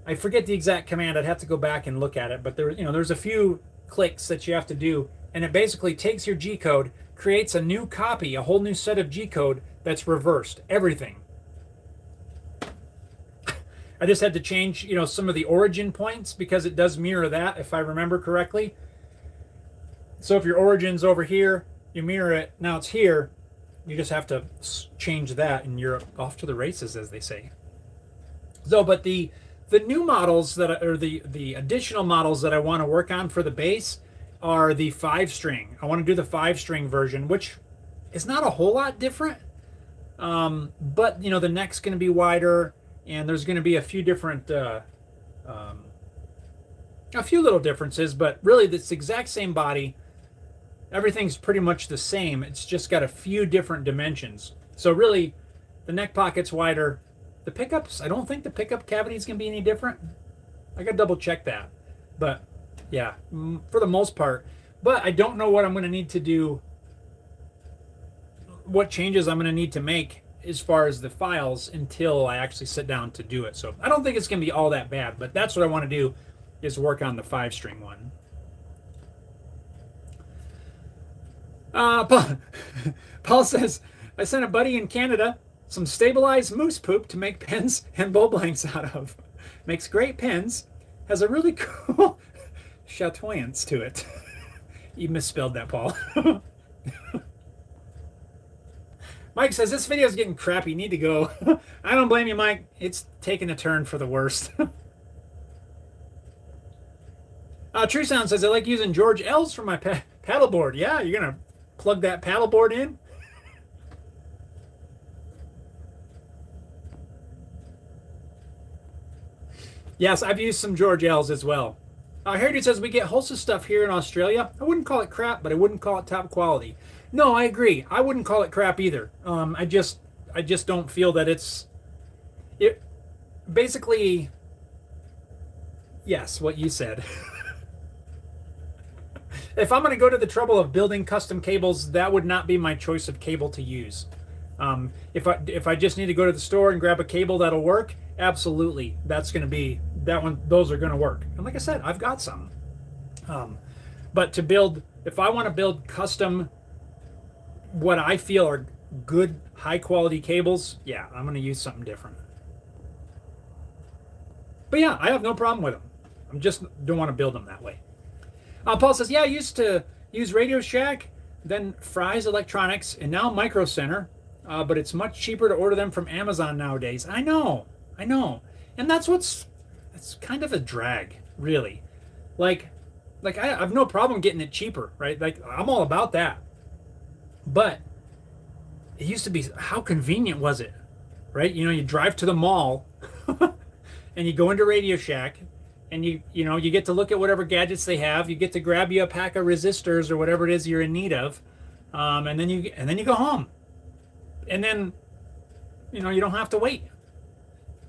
I forget the exact command. I'd have to go back and look at it. But there's a few clicks that you have to do. And it basically takes your G-code, creates a new copy, a whole new set of G-code that's reversed. Everything. I just had to change, some of the origin points because it does mirror that, if I remember correctly. So if your origin's over here, you mirror it. Now it's here. You just have to change that, and you're off to the races, as they say. So, but the new models the additional models that I want to work on for the bass are the 5-string. I want to do the 5-string version, which is not a whole lot different. But the neck's going to be wider, and there's going to be a few different, a few little differences. But really, it's the exact same body. Everything's pretty much the same. It's just got a few different dimensions. So really, the neck pocket's wider. The pickups, I don't think the pickup cavity is going to be any different. I got to double check that. But yeah, for the most part. But I don't know what I'm going to need to do, what changes I'm going to need to make as far as the files until I actually sit down to do it. So I don't think it's going to be all that bad, but that's what I want to do, is work on the 5-string one. Paul says, I sent a buddy in Canada some stabilized moose poop to make pens and bow blanks out of. Makes great pens. Has a really cool chatoyance to it. You misspelled that, Paul. Mike says, this video is getting crappy. Need to go. I don't blame you, Mike. It's taking a turn for the worst. True Sound says, I like using George L's for my paddleboard. Yeah, you're going to plug that paddleboard in? Yes, I've used some George L's as well. Heritage says, we get wholesome stuff here in Australia. I wouldn't call it crap, but I wouldn't call it top quality. No, I agree. I wouldn't call it crap either. I just don't feel that it basically, yes, what you said. If I'm going to go to the trouble of building custom cables, that would not be my choice of cable to use. If I just need to go to the store and grab a cable that'll work, absolutely, that's going to be that one. Those are going to work. And like I said, I've got some. But to build, if I want to build custom, what I feel are good, high quality cables, yeah, I'm going to use something different. But yeah, I have no problem with them. I just don't want to build them that way. Paul says, yeah, I used to use Radio Shack, then Fry's Electronics, and now Micro Center. But it's much cheaper to order them from Amazon nowadays. I know. And it's kind of a drag, really. Like I have no problem getting it cheaper, right? Like, I'm all about that. But it used to be, how convenient was it, right? You know, you drive to the mall and you go into Radio Shack and you get to look at whatever gadgets they have. You get to grab you a pack of resistors or whatever it is you're in need of. And then you go home. And then, you don't have to wait.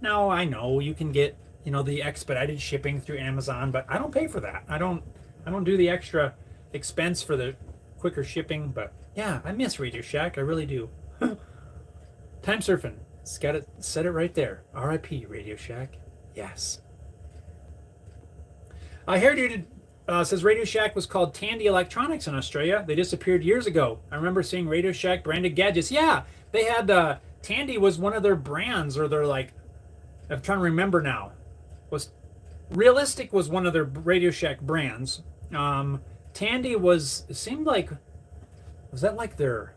Now, I know you can get, the expedited shipping through Amazon, but I don't pay for that. I don't do the extra expense for the quicker shipping, but yeah, I miss Radio Shack. I really do. Time surfing. It's got it, said it right there. R.I.P. Radio Shack. Yes. Heritage says Radio Shack was called Tandy Electronics in Australia. They disappeared years ago. I remember seeing Radio Shack branded gadgets. Yeah, they had Tandy was one of their brands, or their, like, I'm trying to remember now. Was Realistic was one of their Radio Shack brands. Tandy was, it seemed like, was that like their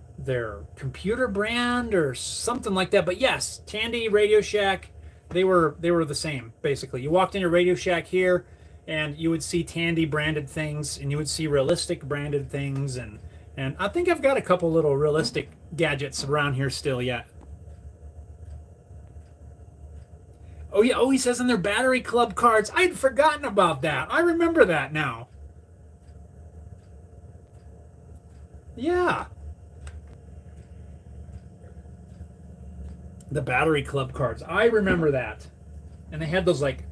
computer brand or something like that? But yes, Tandy, Radio Shack, they were the same basically. You walked into Radio Shack here, and you would see Tandy branded things, and you would see Realistic branded things, and I think I've got a couple little Realistic gadgets around here still yet. Oh yeah, he says in their battery club cards. I'd forgotten about that. I remember that now. Yeah. The battery club cards. I remember that. And they had those like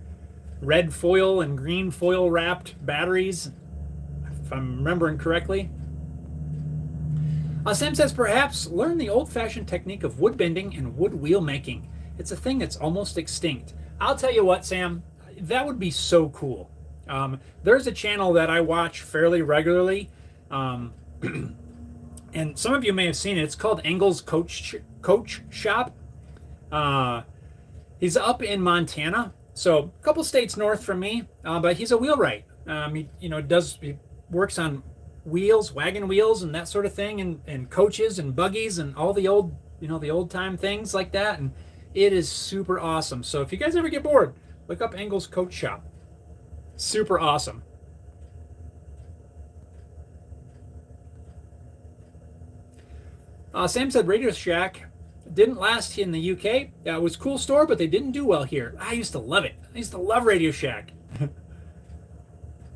red foil and green foil wrapped batteries, if I'm remembering correctly. Sam says, perhaps learn the old-fashioned technique of wood bending and wood wheel making. It's a thing that's almost extinct. I'll tell you what, Sam, that would be so cool. There's a channel that I watch fairly regularly, and some of you may have seen it. It's called Engel's Coach Shop. He's up in Montana, so a couple states north from me, but he's a wheelwright. He works on wheels, wagon wheels, and that sort of thing, and coaches and buggies and all the old, the old time things like that. And it is super awesome. So if you guys ever get bored, look up Engel's Coach Shop. Super awesome. Sam said Radio Shack didn't last in the UK. It was a cool store, but they didn't do well here. I used to love it. I used to love Radio Shack.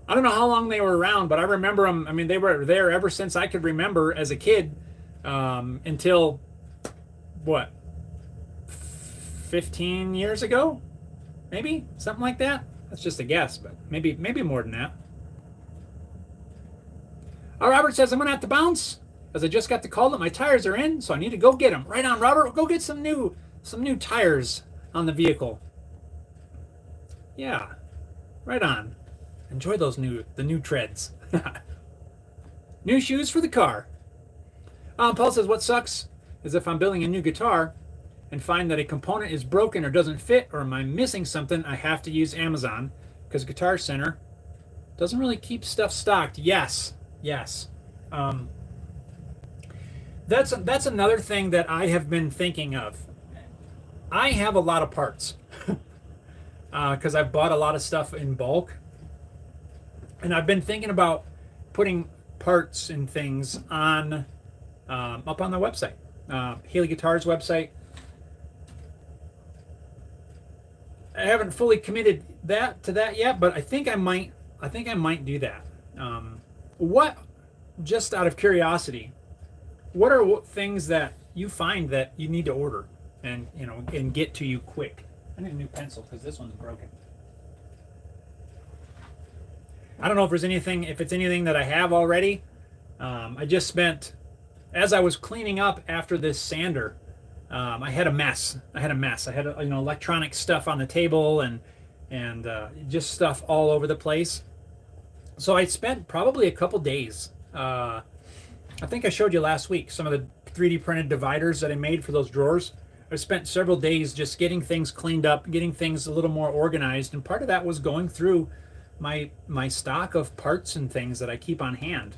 I don't know how long they were around, but I remember them. I mean, they were there ever since I could remember as a kid, until, what, 15 years ago? Maybe? Something like that? That's just a guess, but maybe more than that. Robert says, I'm going to have to bounce. as I just got the call that my tires are in, so I need to go get them. Right on, Robert. Go get some new tires on the vehicle. Yeah, right on. Enjoy those the new treads. New shoes for the car. Paul says, what sucks is if I'm building a new guitar and find that a component is broken or doesn't fit, or am I missing something, I have to use Amazon because Guitar Center doesn't really keep stuff stocked. Yes. That's another thing that I have been thinking of. I have a lot of parts because I've bought a lot of stuff in bulk, and I've been thinking about putting parts and things on up on the website, Haley Guitars website. I haven't fully committed to that yet, but I think I might do that. What, just out of curiosity, what are things that you find that you need to order and get to you quick? I need a new pencil because this one's broken. I don't know if it's anything that I have already. I just spent, as I was cleaning up after this sander, I had a mess. I had electronic stuff on the table and just stuff all over the place. So I spent probably a couple days. I think I showed you last week some of the 3D printed dividers that I made for those drawers. I spent several days just getting things cleaned up, getting things a little more organized, and part of that was going through my stock of parts and things that I keep on hand.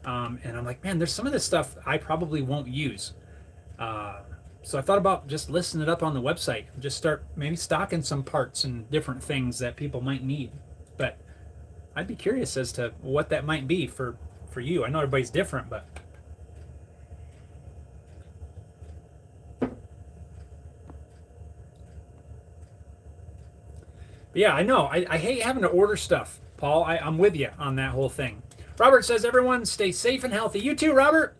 And I'm like, man, there's some of this stuff I probably won't use. So I thought about just listing it up on the website, just start maybe stocking some parts and different things that people might need. But I'd be curious as to what that might be for you. I know everybody's different, but yeah, I know. I hate having to order stuff, Paul. I'm with you on that whole thing. Robert says, everyone stay safe and healthy. You too, Robert.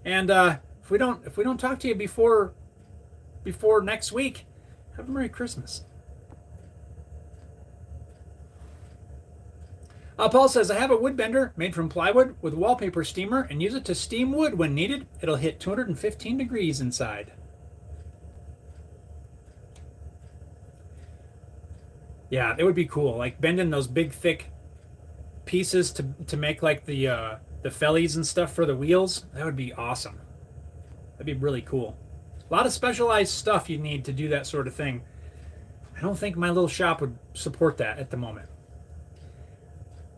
And if we don't talk to you before next week, have a Merry Christmas. Paul says, I have a wood bender made from plywood with wallpaper steamer and use it to steam wood when needed. It'll hit 215 degrees inside. Yeah, it would be cool, like bending those big thick pieces to make like the fellies and stuff for the wheels. That would be awesome. That'd be really cool. A lot of specialized stuff you need to do that sort of thing. I don't think my little shop would support that at the moment.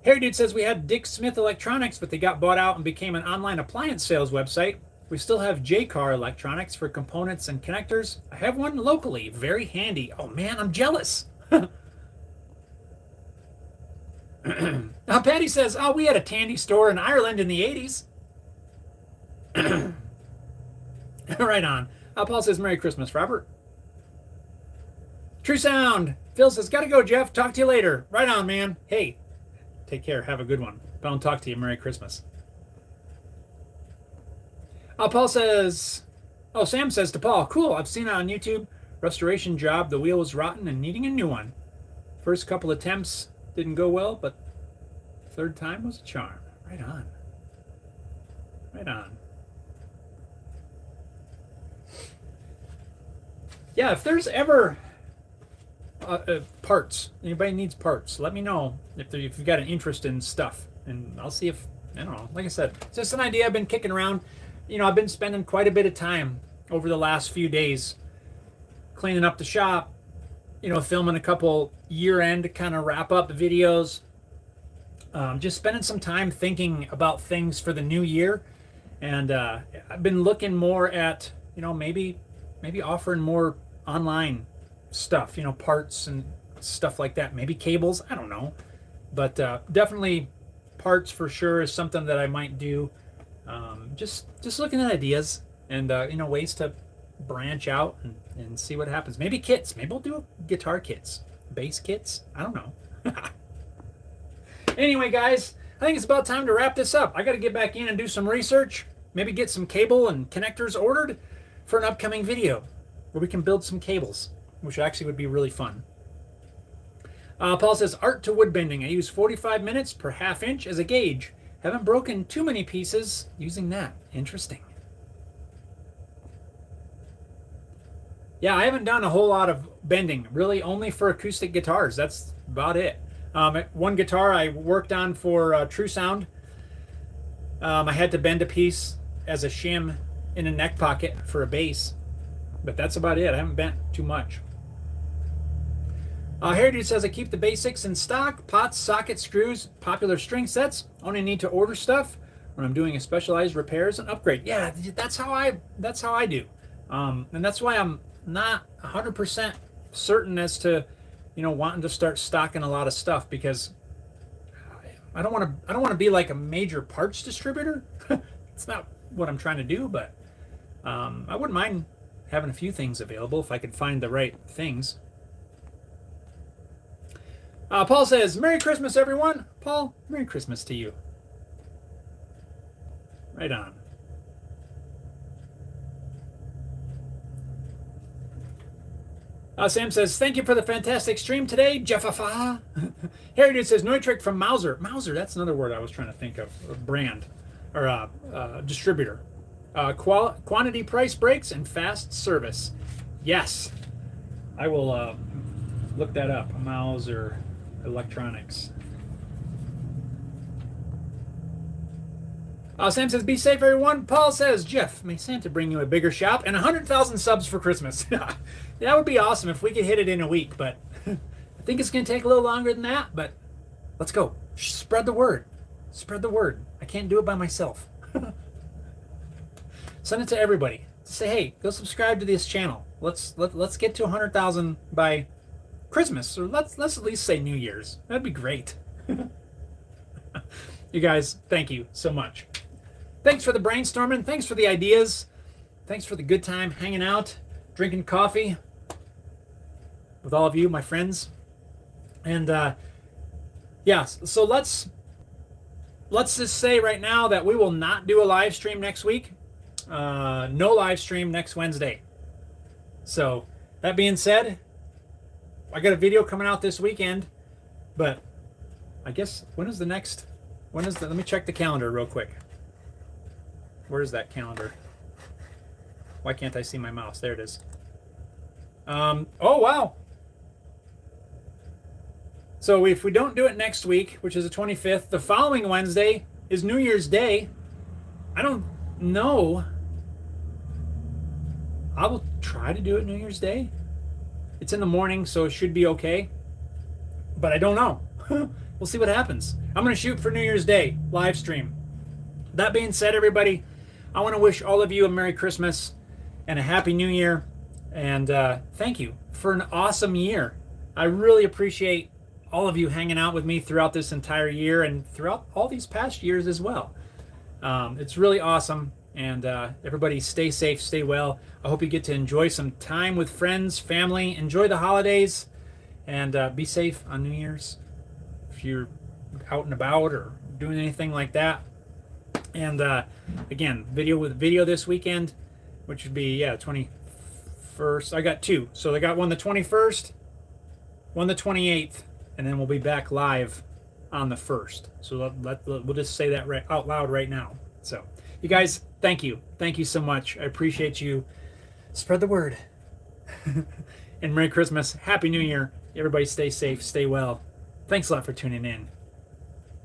Harry Dude says, we had Dick Smith Electronics, but they got bought out and became an online appliance sales website. We still have J-Car Electronics for components and connectors. I have one locally, very handy. Oh man, I'm jealous. Now Patty says, oh, we had a Tandy store in Ireland in the 80s. Right on. Paul says, Merry Christmas, Robert. True Sound. Phil says, gotta go, Jeff. Talk to you later. Right on, man. Hey, take care. Have a good one. If I don't talk to you, Merry Christmas. Paul says, oh, Sam says to Paul, cool, I've seen it on YouTube. Restoration job. The wheel was rotten and needing a new one. First couple attempts didn't go well, but third time was a charm. Right on. Right on. Yeah, if there's ever parts, anybody needs parts, let me know if you've got an interest in stuff, and I'll see if, I don't know, like I said, it's just an idea I've been kicking around. I've been spending quite a bit of time over the last few days cleaning up the shop, filming a couple year-end kind of wrap-up videos, just spending some time thinking about things for the new year, and I've been looking more at, maybe offering more online stuff, parts and stuff like that, maybe cables, I don't know, but definitely parts for sure is something that I might do. Just looking at ideas and ways to branch out and see what happens. Maybe kits, maybe we'll do guitar kits, bass kits, I don't know. Anyway, guys, I think it's about time to wrap this up. I got to get back in and do some research, maybe get some cable and connectors ordered for an upcoming video where we can build some cables, which actually would be really fun. Paul says, art to wood bending. I use 45 minutes per half inch as a gauge. Haven't broken too many pieces using that. Interesting. Yeah, I haven't done a whole lot of bending, really only for acoustic guitars. That's about it. One guitar I worked on for True Sound, I had to bend a piece as a shim in a neck pocket for a bass, but that's about it. I haven't bent too much. Heritage says I keep the basics in stock: pots, sockets, screws, popular string sets. Only need to order stuff when I'm doing a specialized repairs and upgrade. Yeah, that's how I do, and that's why I'm not 100% certain as to, wanting to start stocking a lot of stuff, because I don't want to be like a major parts distributor. It's not what I'm trying to do, but I wouldn't mind having a few things available if I could find the right things. Paul says, Merry Christmas, everyone. Paul, Merry Christmas to you. Right on. Sam says, thank you for the fantastic stream today, Jeffafa. Harry Dude says, Neutrick from Mauser. Mauser, that's another word I was trying to think of. A brand, or distributor. Quantity, price breaks, and fast service. Yes. I will look that up. Mauser Electronics. Sam says, be safe, everyone. Paul says, Jeff, may Santa bring you a bigger shop and 100,000 subs for Christmas. That would be awesome if we could hit it in a week, but I think it's going to take a little longer than that, but let's go. Spread the word. Spread the word. I can't do it by myself. Send it to everybody. Say, hey, go subscribe to this channel. Let's get to 100,000 by Christmas, or let's at least say New Year's. That'd be great. You guys, thank you so much. Thanks for the brainstorming. Thanks for the ideas. Thanks for the good time hanging out, drinking coffee with all of you, my friends. And yeah, so let's just say right now that we will not do a live stream next week. No live stream next Wednesday. So that being said, I got a video coming out this weekend, but I guess let me check the calendar real quick. Where's that calendar? Why can't I see my mouse? There it is. Oh, wow. So if we don't do it next week, which is the 25th, the following Wednesday is New Year's Day. I don't know. I will try to do it New Year's Day. It's in the morning, so it should be okay. But I don't know. We'll see what happens. I'm going to shoot for New Year's Day live stream. That being said, everybody, I want to wish all of you a Merry Christmas and a Happy New Year. And thank you for an awesome year. I really appreciate all of you hanging out with me throughout this entire year and throughout all these past years as well. It's really awesome. And everybody stay safe, stay well. I hope you get to enjoy some time with friends, family, enjoy the holidays, and be safe on New Year's if you're out and about or doing anything like that. And again, video this weekend, which would be 21st. I got two. So I got one the 21st, one the 28th, and then we'll be back live on the 1st. So we'll just say that out loud right now. So you guys, thank you so much. I appreciate you. Spread the word. And Merry Christmas, Happy New Year. Everybody stay safe, stay well. Thanks a lot for tuning in.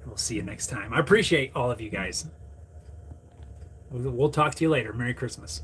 We'll see you next time. I appreciate all of you guys. We'll talk to you later. Merry Christmas.